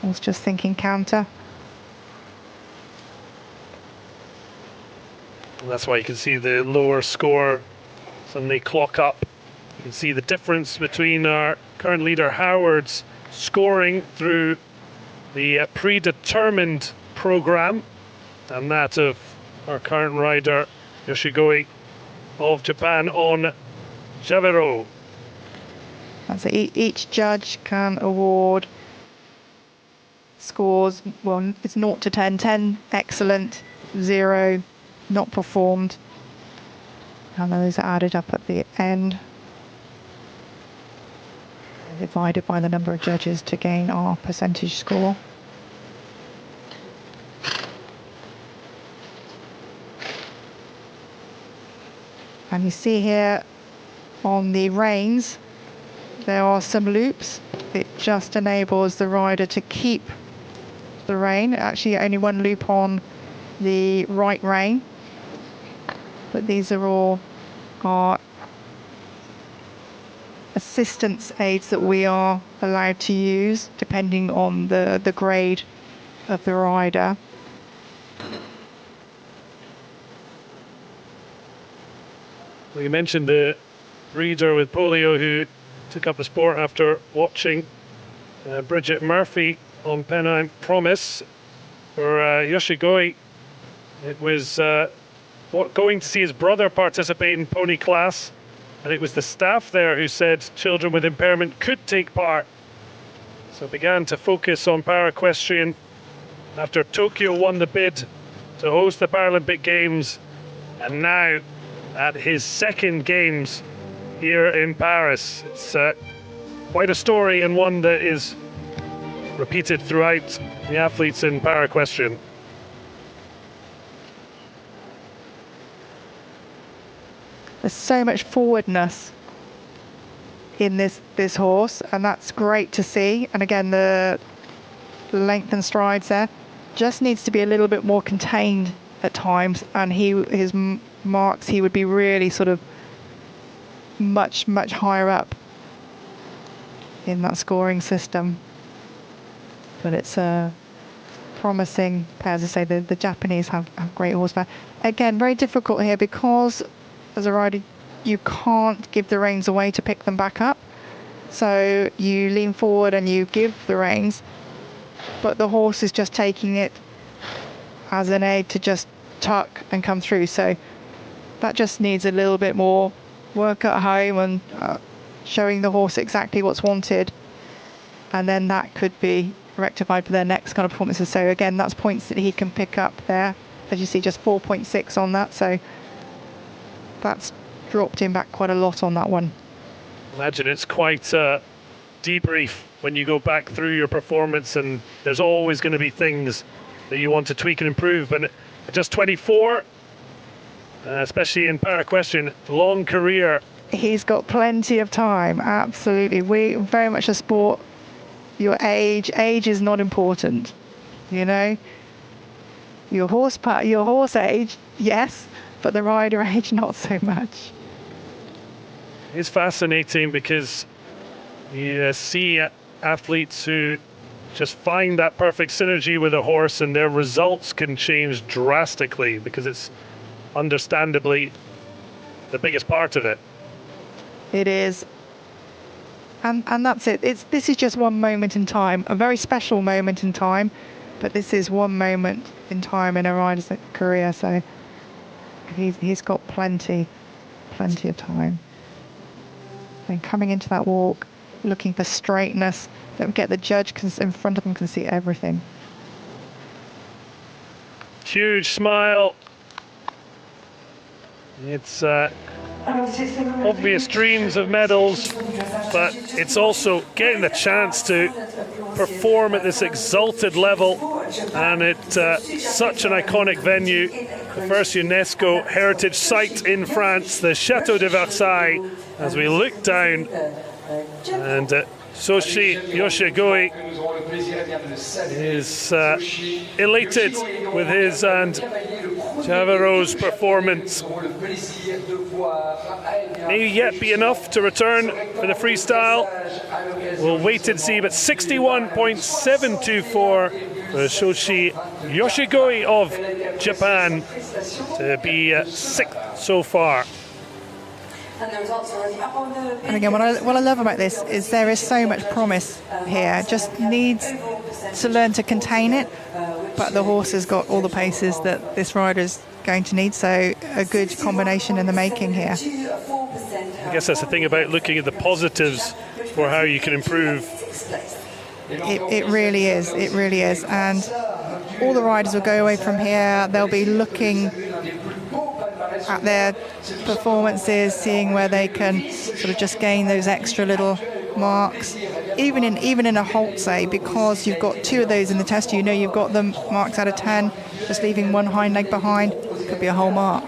I was just thinking counter. And that's why you can see the lower score suddenly clock up. You can see the difference between our current leader Howard's scoring through the predetermined program and that of our current rider Yoshi Goi of Japan on Javero. So each judge can award scores, well, it's 0 to 10, 10 excellent, 0 not performed, and those are added up at the end, divided by the number of judges to gain our percentage score. And you see here on the reins there are some loops. It just enables the rider to keep the rein. Actually only one loop on the right rein, but these are all our assistance aids that we are allowed to use depending on the grade of the rider. Well, you mentioned the breeder with polio who took up the sport after watching Bridget Murphy on Pennine Promise. For Yoshi Goi, it was going to see his brother participate in pony class, and it was the staff there who said children with impairment could take part. So began to focus on para-equestrian after Tokyo won the bid to host the Paralympic Games, and now at his second Games here in Paris. It's quite a story, and one that is repeated throughout the athletes in para-equestrian. There's so much forwardness in this horse, and that's great to see. And again, the length and strides there just needs to be a little bit more contained at times, and his marks, he would be really sort of much higher up in that scoring system. But it's promising. As I say, the Japanese have great horsepower. Again, very difficult here because as a rider you can't give the reins away to pick them back up, so you lean forward and you give the reins, but the horse is just taking it as an aid to just tuck and come through. So that just needs a little bit more work at home and showing the horse exactly what's wanted, and then that could be rectified for their next kind of performances. So again, that's points that he can pick up there. As you see, just 4.6 on that, so that's dropped him back quite a lot on that one. Imagine it's quite a debrief when you go back through your performance, and there's always going to be things that you want to tweak and improve. But at just 24, especially in para-equestrian, long career. He's got plenty of time, absolutely. We very much a sport, your age is not important, you know. Your horse age, yes, but the rider age, not so much. It's fascinating because you see athletes who just find that perfect synergy with a horse, and their results can change drastically because it's understandably the biggest part of it. It is. And that's it. This is just one moment in time, a very special moment in time, but this is one moment in time in a rider's career, so he's got plenty of time. And coming into that walk, looking for straightness, don't get the judge in front of him can see everything. Huge smile. It's obvious dreams of medals, but it's also getting the chance to perform at this exalted level, and it's such an iconic venue, the first UNESCO heritage site in France, the Château de Versailles. As we look down, and Soshi Yoshigoe is elated with his, and Javaro's performance may yet be enough to return for the freestyle. We'll wait and see, but 61.724 for Soshi Yoshigoi of Japan to be sixth so far. And again, what I love about this is there is so much promise here. Just needs to learn to contain it, but the horse has got all the paces that this rider is going to need, so a good combination in the making here. I guess that's the thing about looking at the positives for how you can improve. It really is, it really is. And all the riders will go away from here, they'll be looking at their performances, seeing where they can sort of just gain those extra little marks. Even in a halt, say, because you've got 2 of those in the test, you know you've got them marks out of 10, just leaving 1 hind leg behind could be a whole mark.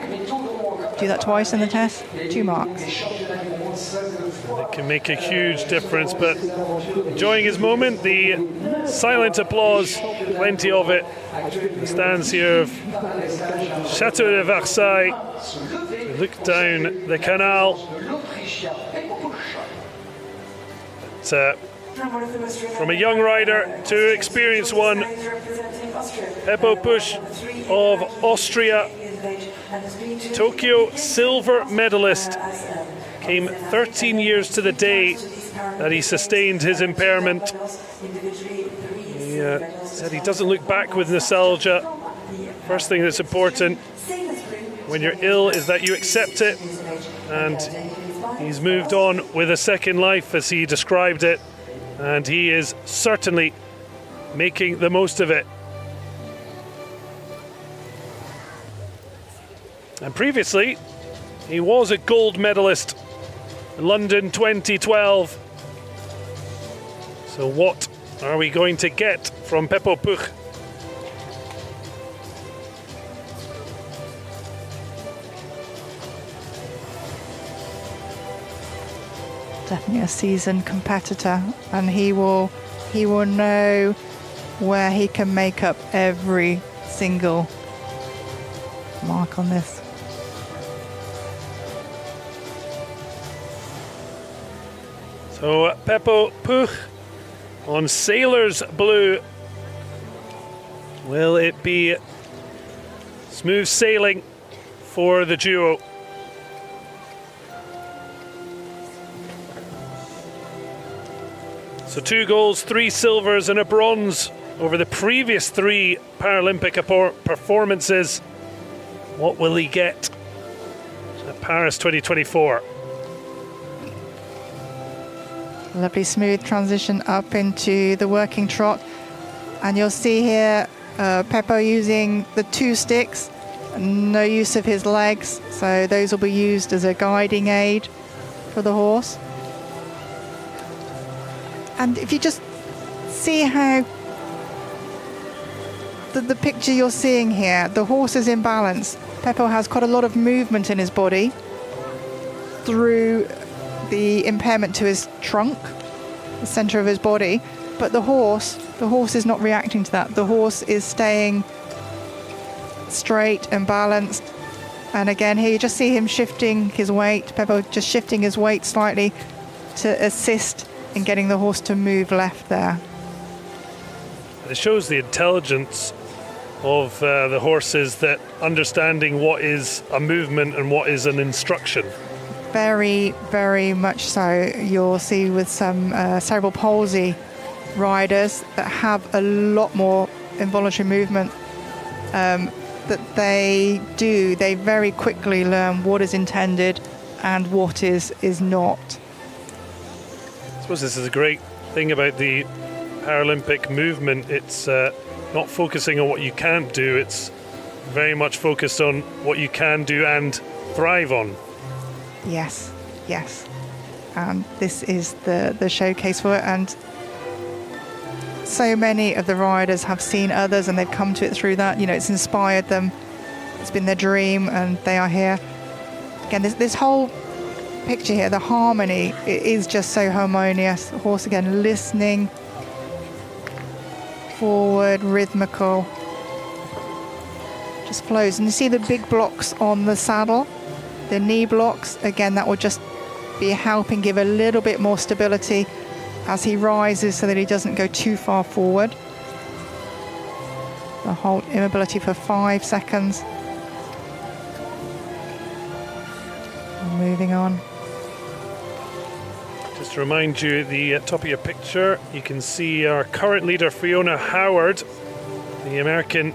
Do that twice in the test, 2 marks. It can make a huge difference, but enjoying his moment, the silent applause, plenty of it. The stands here of Chateau de Versailles, look down the canal. From a young rider to experienced one, Pepo Puch of Austria, Tokyo silver medalist, came 13 years to the day that he sustained his impairment. He said he doesn't look back with nostalgia. First thing that's important when you're ill is that you accept it, and he's moved on with a second life, as he described it, and he is certainly making the most of it. And previously, he was a gold medalist in London 2012. So what are we going to get from Pepo Puch? Definitely a seasoned competitor, and he will know where he can make up every single mark on this. So Pepo Puch on Sailor's Blue. Will it be smooth sailing for the duo? So 2 golds, 3 silvers and a bronze over the previous 3 Paralympic performances. What will he get at Paris 2024? Lovely smooth transition up into the working trot. And you'll see here Pepo using the 2 sticks, no use of his legs, so those will be used as a guiding aid for the horse. And if you just see how the picture you're seeing here, the horse is in balance. Pepo has quite a lot of movement in his body through the impairment to his trunk, the center of his body, but the horse is not reacting to that. The horse is staying straight and balanced. And again, here you just see him shifting his weight, Pepo just shifting his weight slightly to assist in getting the horse to move left there. It shows the intelligence of the horses, that understanding what is a movement and what is an instruction. Very, very much so. You'll see with some cerebral palsy riders that have a lot more involuntary movement that they very quickly learn what is intended and what is not. I suppose this is a great thing about the Paralympic movement. It's not focusing on what you can't do, it's very much focused on what you can do and thrive on. Yes, yes. And this is the showcase for it. And so many of the riders have seen others and they've come to it through that. You know, it's inspired them. It's been their dream and they are here. Again, this whole picture here, the harmony, it is just so harmonious. The horse again listening, forward, rhythmical. just flows. And you see the big blocks on the saddle, the knee blocks. Again, that will just be helping give a little bit more stability as he rises so that he doesn't go too far forward. The hold immobility for 5 seconds. And moving on. Just to remind you, at the top of your picture, you can see our current leader, Fiona Howard. The American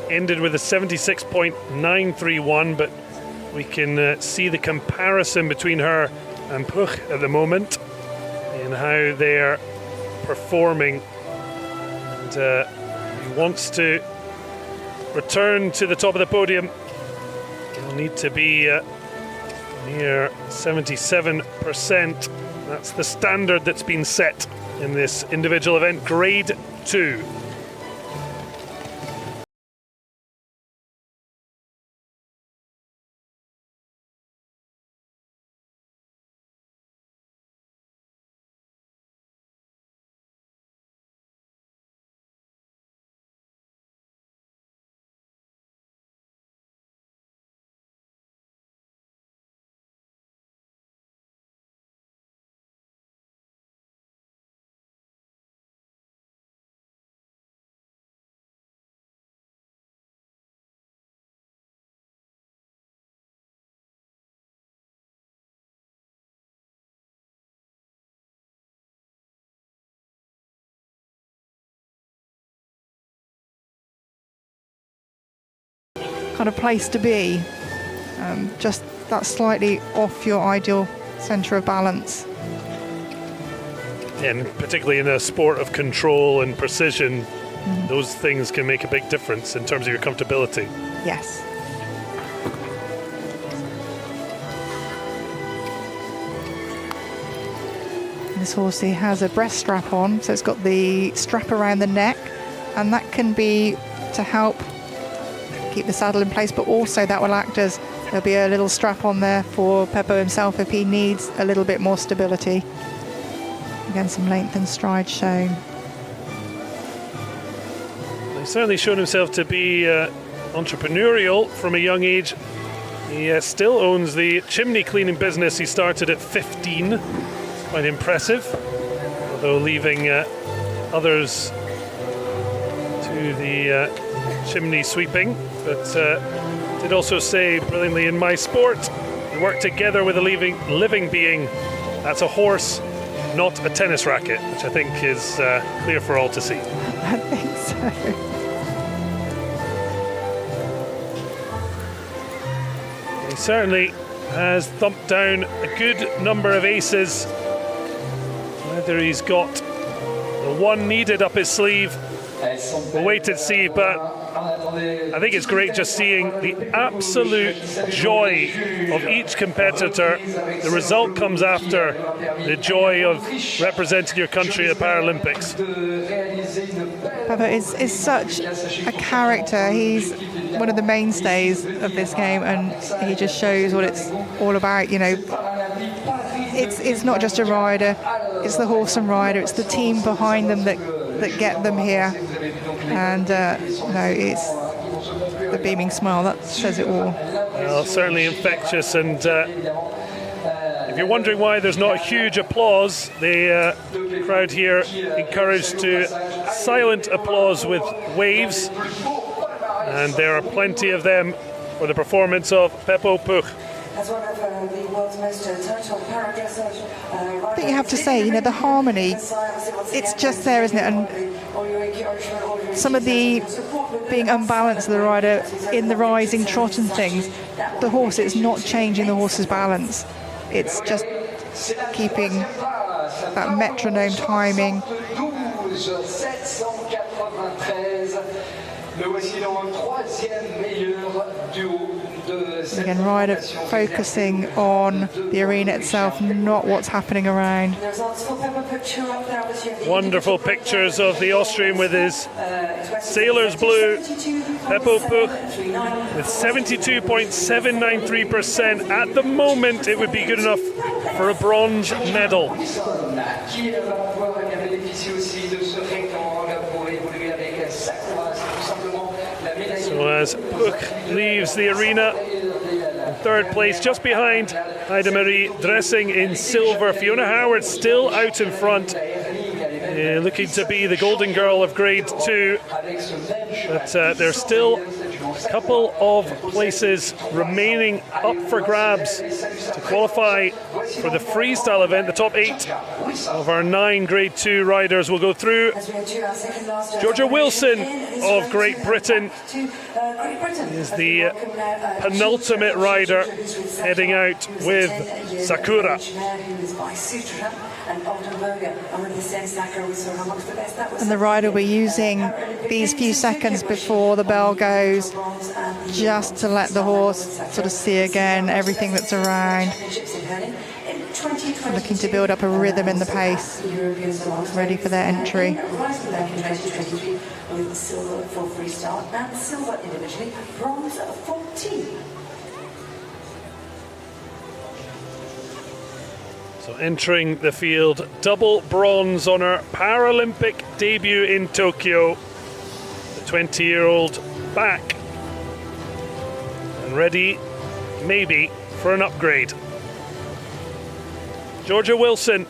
ended with a 76.931, but we can see the comparison between her and Puch at the moment in how they're performing. And he wants to return to the top of the podium. He'll need to be near 77%. That's the standard that's been set in this individual event, grade 2. Kind of place to be, just that slightly off your ideal centre of balance. And particularly in a sport of control and precision, those things can make a big difference in terms of your comfortability. Yes. This horse, he has a breast strap on, so it's got the strap around the neck, and that can be to help keep the saddle in place, but also that will act as there'll be a little strap on there for Pepo himself if he needs a little bit more stability. Again, some length and stride shown. He's certainly shown himself to be entrepreneurial from a young age. He still owns the chimney cleaning business he started at 15. It's quite impressive, although leaving others to the chimney sweeping. But did also say brilliantly, in my sport, you work together with a living being. That's a horse, not a tennis racket, which I think is clear for all to see. I think so. He certainly has thumped down a good number of aces. Whether he's got the one needed up his sleeve, we'll wait and see, but I think it's great just seeing the absolute joy of each competitor. The result comes after the joy of representing your country at Paralympics. Pepo is such a character. He's one of the mainstays of this game, and he just shows what it's all about. You know, it's not just a rider, it's the horse and rider, it's the team behind them that get them here. And no, it's the beaming smile that says it all. Well, certainly infectious, and if you're wondering why there's not huge applause, the crowd here encouraged to silent applause with waves, and there are plenty of them for the performance of Pepo Puch. I think you have to say, you know, the harmony, it's just there, isn't it? And some of the being unbalanced of the rider in the rising trot and things, the horse, it's not changing the horse's balance. It's just keeping that metronome timing. Again, rider focusing on the arena itself, not what's happening around. Wonderful pictures of the Austrian with his sailor's blue. Pepo Puch with 72.793%. At the moment, it would be good enough for a bronze medal. So So as Puch leaves the arena in third place, just behind Heidemarie Dresing in silver. Fiona Howard still out in front, looking to be the golden girl of grade 2. But there's still a couple of places remaining up for grabs to qualify for the freestyle event. The top 8 of our 9 grade 2 riders will go through. Georgia Wilson of Great Britain is the penultimate rider, heading out with Sakura. And the rider will be using these few seconds before the bell goes just to let the horse sort of see again everything that's around. Looking to build up a rhythm in the pace, ready for their entry. With silver for freestyle and silver individually, bronze 14. So entering the field, double bronze on her Paralympic debut in Tokyo. The 20-year-old back and ready, maybe, for an upgrade. Georgia Wilson.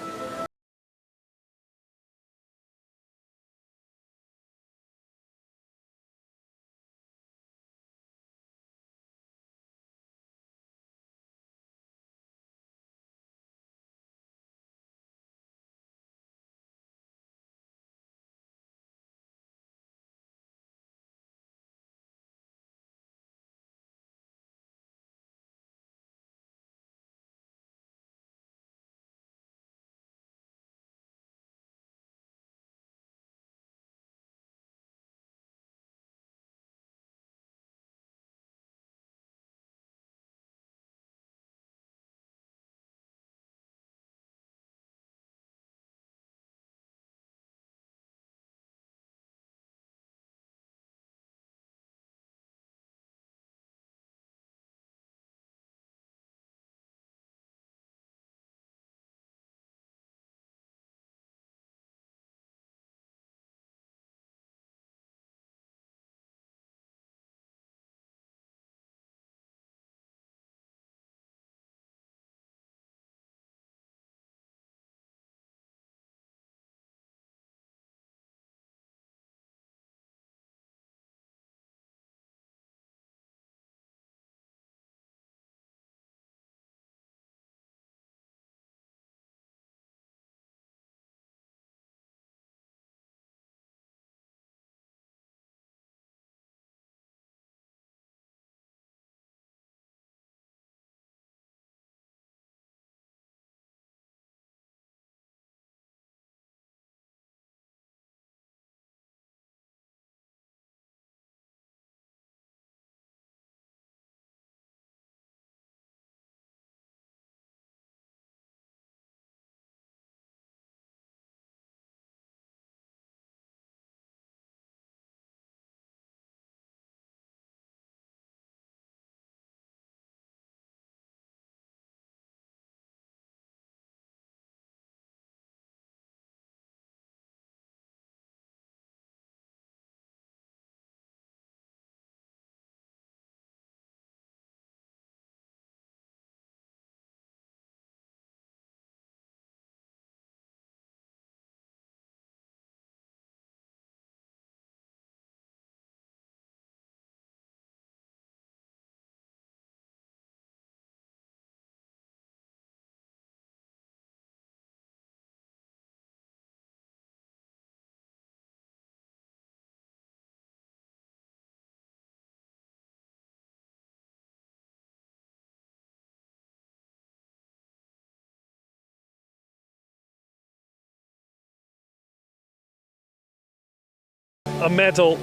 A medal,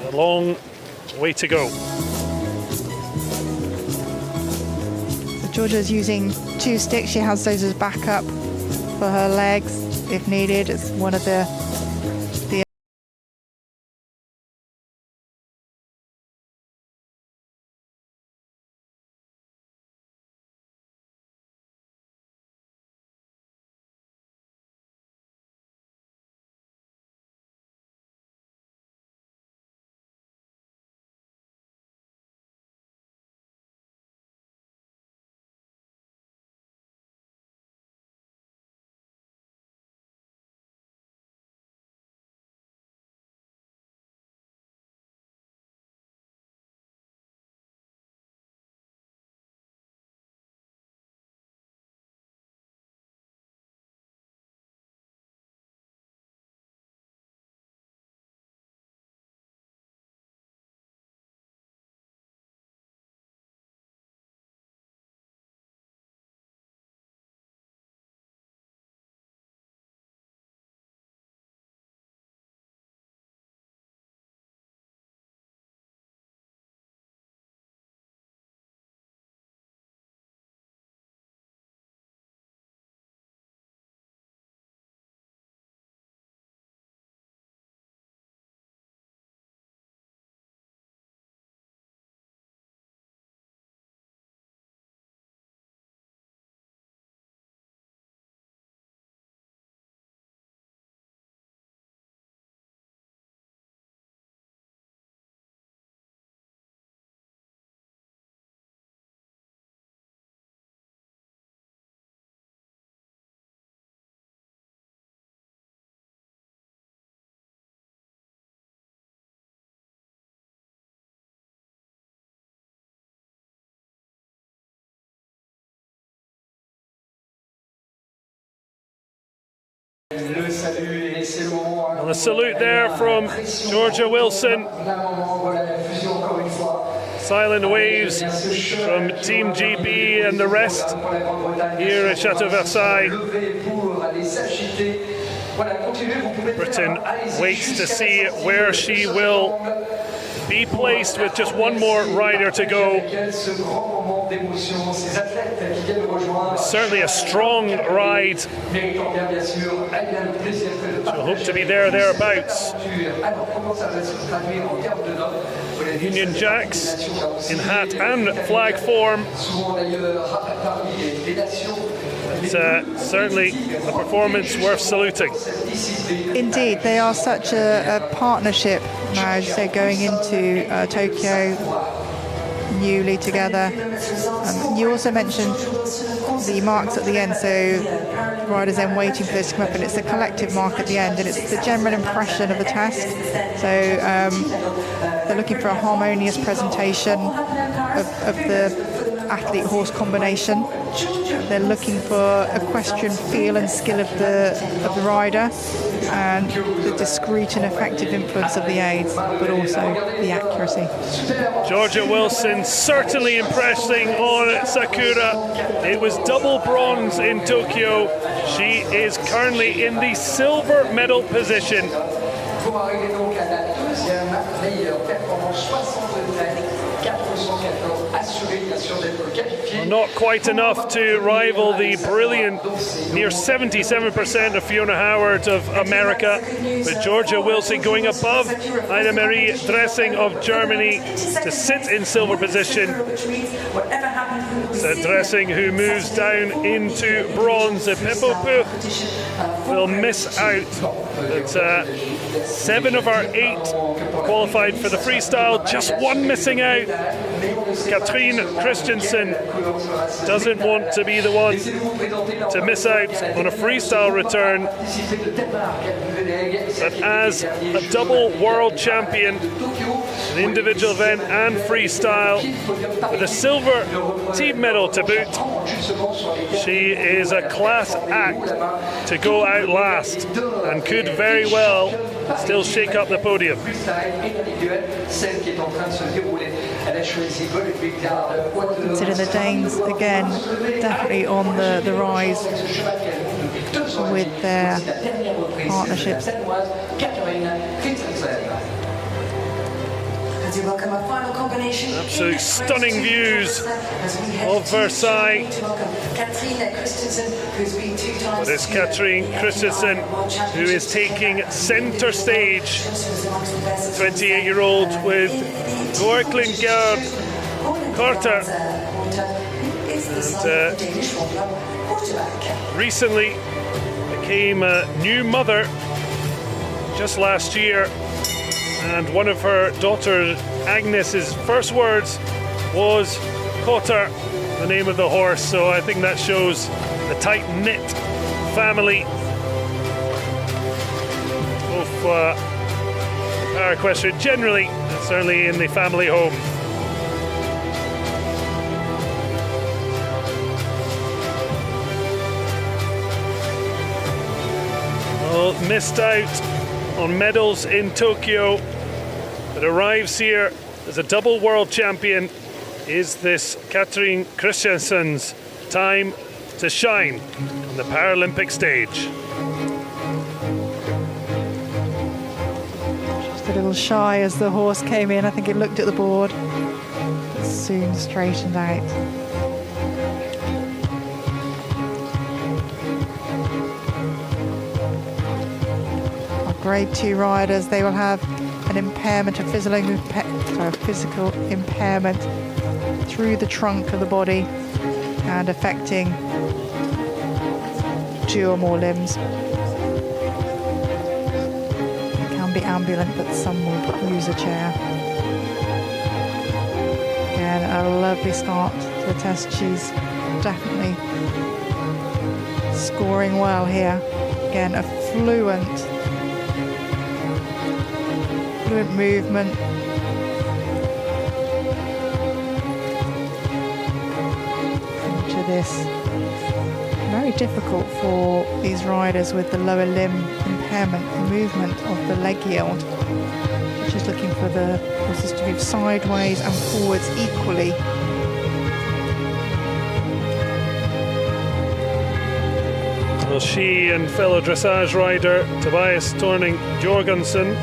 a long way to go. Georgia's using 2 sticks. She has those as backup for her legs if needed. It's one of the And a salute there from Georgia Wilson. Silent waves from Team GB and the rest here at Chateau Versailles. Britain waits to see where she will be placed with just one more rider to go. Certainly a strong ride. She'll hope to be thereabouts. Union Jacks in hat and flag form. It's certainly a performance worth saluting. Indeed, they are such a partnership now, as you say, going into Tokyo newly together. You also mentioned the marks at the end, so riders then waiting for this to come up, and it's a collective mark at the end, and it's the general impression of the test. So they're looking for a harmonious presentation of the athlete-horse combination. They're looking for equestrian feel and skill of the rider, and the discreet and effective influence of the aids, but also the accuracy. Georgia Wilson certainly impressing on Sakura. It was double bronze in Tokyo. She is currently in the silver medal position. Not quite enough to rival the brilliant near 77% of Fiona Howard of America, but Georgia Wilson going above Heidemarie Dresing of Germany to sit in silver position. So Dresing, who moves down into bronze. Pepo Puch will miss out, but 7 of our 8 qualified for the freestyle, just one missing out. Katrine Kristensen doesn't want to be the one to miss out on a freestyle return, but as a double world champion in individual event and freestyle, with a silver team medal to boot, she is a class act to go out last and could very well still shake up the podium. Considering the Danes again definitely on the rise with their partnerships. Absolute stunning views of Versailles. But it's Katrine Kristensen who is taking centre stage. 28-year-old with Gorklingard Carter. And recently became a new mother just last year. And one of her daughter Agnes's first words was Cotter, the name of the horse. So I think that shows the tight-knit family of Para-equestrian generally, and certainly in the family home. Well, missed out on medals in Tokyo, but arrives here as a double world champion. Is this Katrine Kristensen's time to shine on the Paralympic stage? Just a little shy as the horse came in. I think it looked at the board, but soon straightened out. Grade 2 riders, they will have an impairment, a physical impairment through the trunk of the body and affecting 2 or more limbs. They can be ambulant, but some will use a chair. Again, a lovely start to the test. She's definitely scoring well here. Again, a fluent movement. Into this very difficult for these riders with the lower limb impairment, the movement of the leg yield. She's looking for the horses to move sideways and forwards equally. Well, she and fellow dressage rider Tobias Torning Jorgensen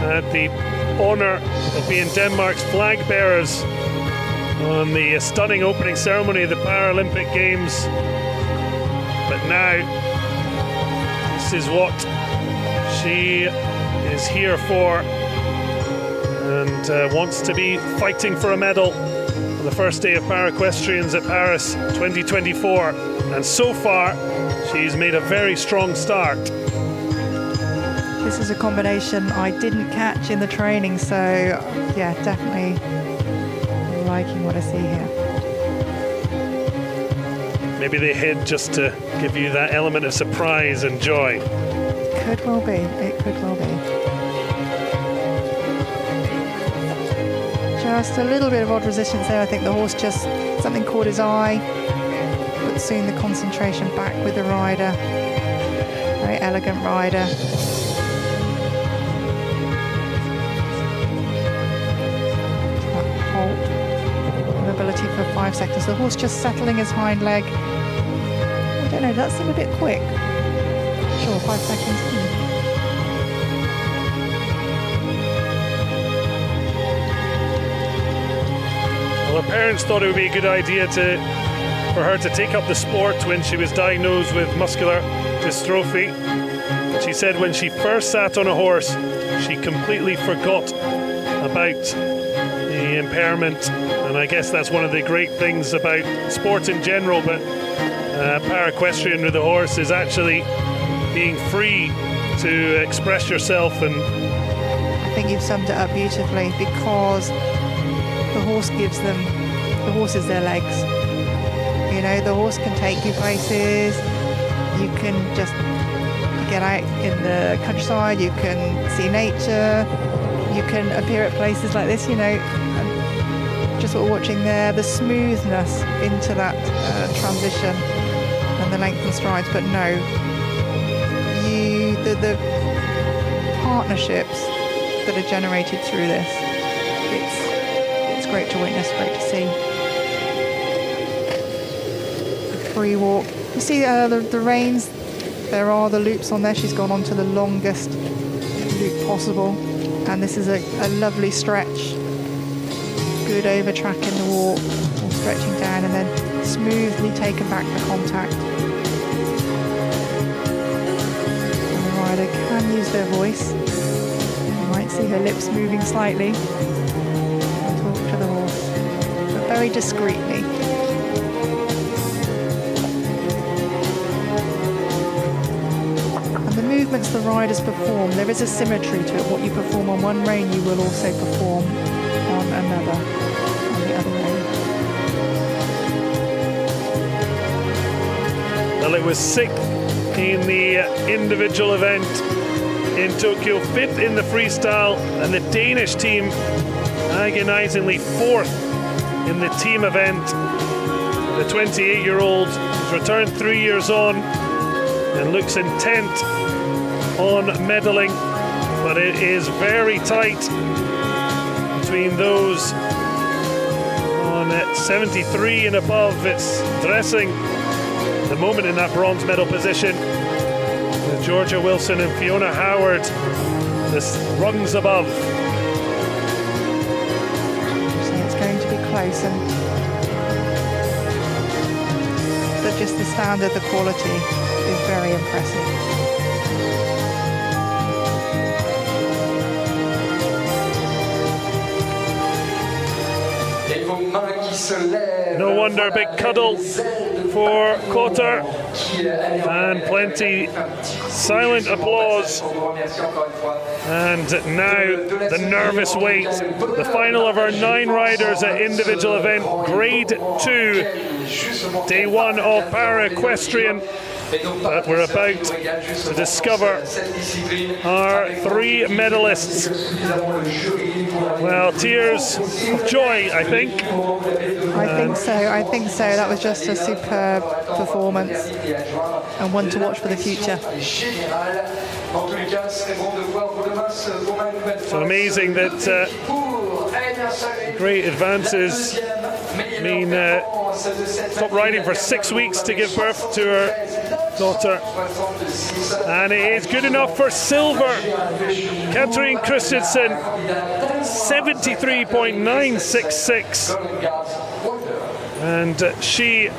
had the honour of being Denmark's flag bearers on the stunning opening ceremony of the Paralympic Games. But now, this is what she is here for, and wants to be fighting for a medal on the first day of Para-Equestrians at Paris 2024. And so far, she's made a very strong start. This is a combination I didn't catch in the training, so yeah, definitely liking what I see here. Maybe they hid just to give you that element of surprise and joy. Could well be, it could well be. Just a little bit of odd resistance there. I think the horse just, something caught his eye, but soon the concentration back with the rider. Very elegant rider. Mobility for 5 seconds. The horse just settling his hind leg. I don't know, that seemed a bit quick. Sure, 5 seconds. Well, her parents thought it would be a good idea for her to take up the sport when she was diagnosed with muscular dystrophy. She said when she first sat on a horse, she completely forgot about the impairment, and I guess that's one of the great things about sport in general, but para-equestrian with the horse is actually being free to express yourself. And I think you've summed it up beautifully, because the horse gives them, the horse is their legs. You know, the horse can take you places, you can just get out in the countryside, you can see nature, you can appear at places like this, you know. Just what we're watching there, the smoothness into that transition and the length and strides, but no, the partnerships that are generated through this, it's great to witness, great to see. The free walk, you see the reins, there are the loops on there. She's gone on to the longest loop possible, and this is a lovely stretch. Good over track in the walk, all stretching down and then smoothly taken back for contact. And the rider can use their voice. You might see her lips moving slightly and talk to the horse, but very discreetly. And the movements the riders perform, there is a symmetry to it. What you perform on one rein, you will also perform on another, on the other rein. Well, it was 6th in the individual event in Tokyo, 5th in the freestyle, and the Danish team agonizingly 4th in the team event. The 28-year-old has returned 3 years on and looks intent on medaling, but it is very tight between those on 73 and above. It's Dresing at the moment in that bronze medal position, with Georgia Wilson and Fiona Howard this rungs above. So it's going to be close, and but just the standard, the quality is very impressive. No wonder, a big cuddle for Cotter, and plenty silent applause. And now the nervous wait, the final of our 9 riders at individual event grade 2, day 1 of Para-Equestrian. But we're about to discover our 3 medalists. Well, tears of joy, I think. I think so. That was just a superb performance and one to watch for the future. So amazing that great advances mean stopped riding for 6 weeks to give birth to her daughter. And it is good enough for silver. Katrine Kristensen, 73.966. And she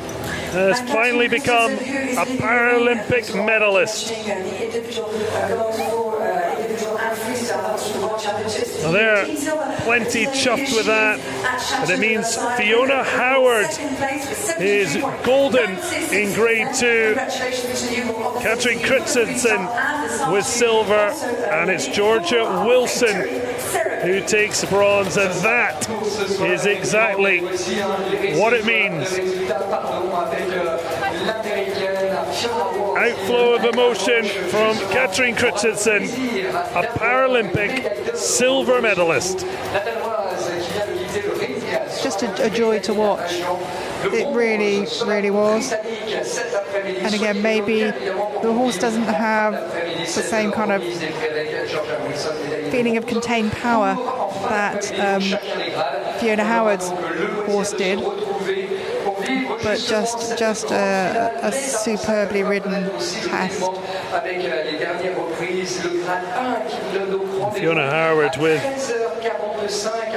has finally become a Paralympic medalist. Now they're plenty chuffed with that, but it means Fiona Howard is golden in grade 2, Katrine Kristensen with silver, and it's Georgia Wilson who takes bronze, and that is exactly what it means. Outflow of emotion from Katrine Kristensen, a Paralympic silver medalist. Just a joy to watch. It really, really was. And again, maybe the horse doesn't have the same kind of feeling of contained power that Fiona Howard's horse did, but just a superbly ridden test. Fiona Howard with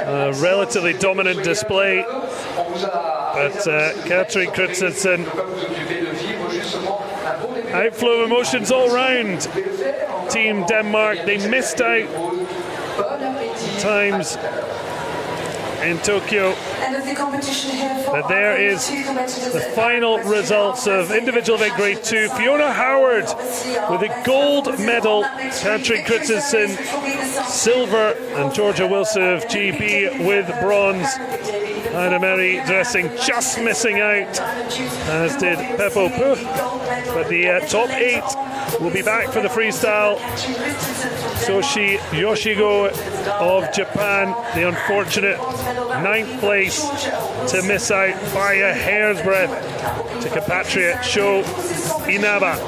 a relatively dominant display, but Katrine Kristensen, outflow of emotions all round. Team Denmark, they missed out times in Tokyo. But there is the final results of individual event grade 2. Fiona Howard with a gold medal, Katrine Kristensen silver, and Georgia Wilson of GB with bronze. Heidemarie Dresing just missing out, as did Pepo Puch. But the top 8 will be back for the freestyle. Soshi Yoshigoe of Japan, the unfortunate 9th place to miss out by a hair's breadth to compatriot Sho Inaba.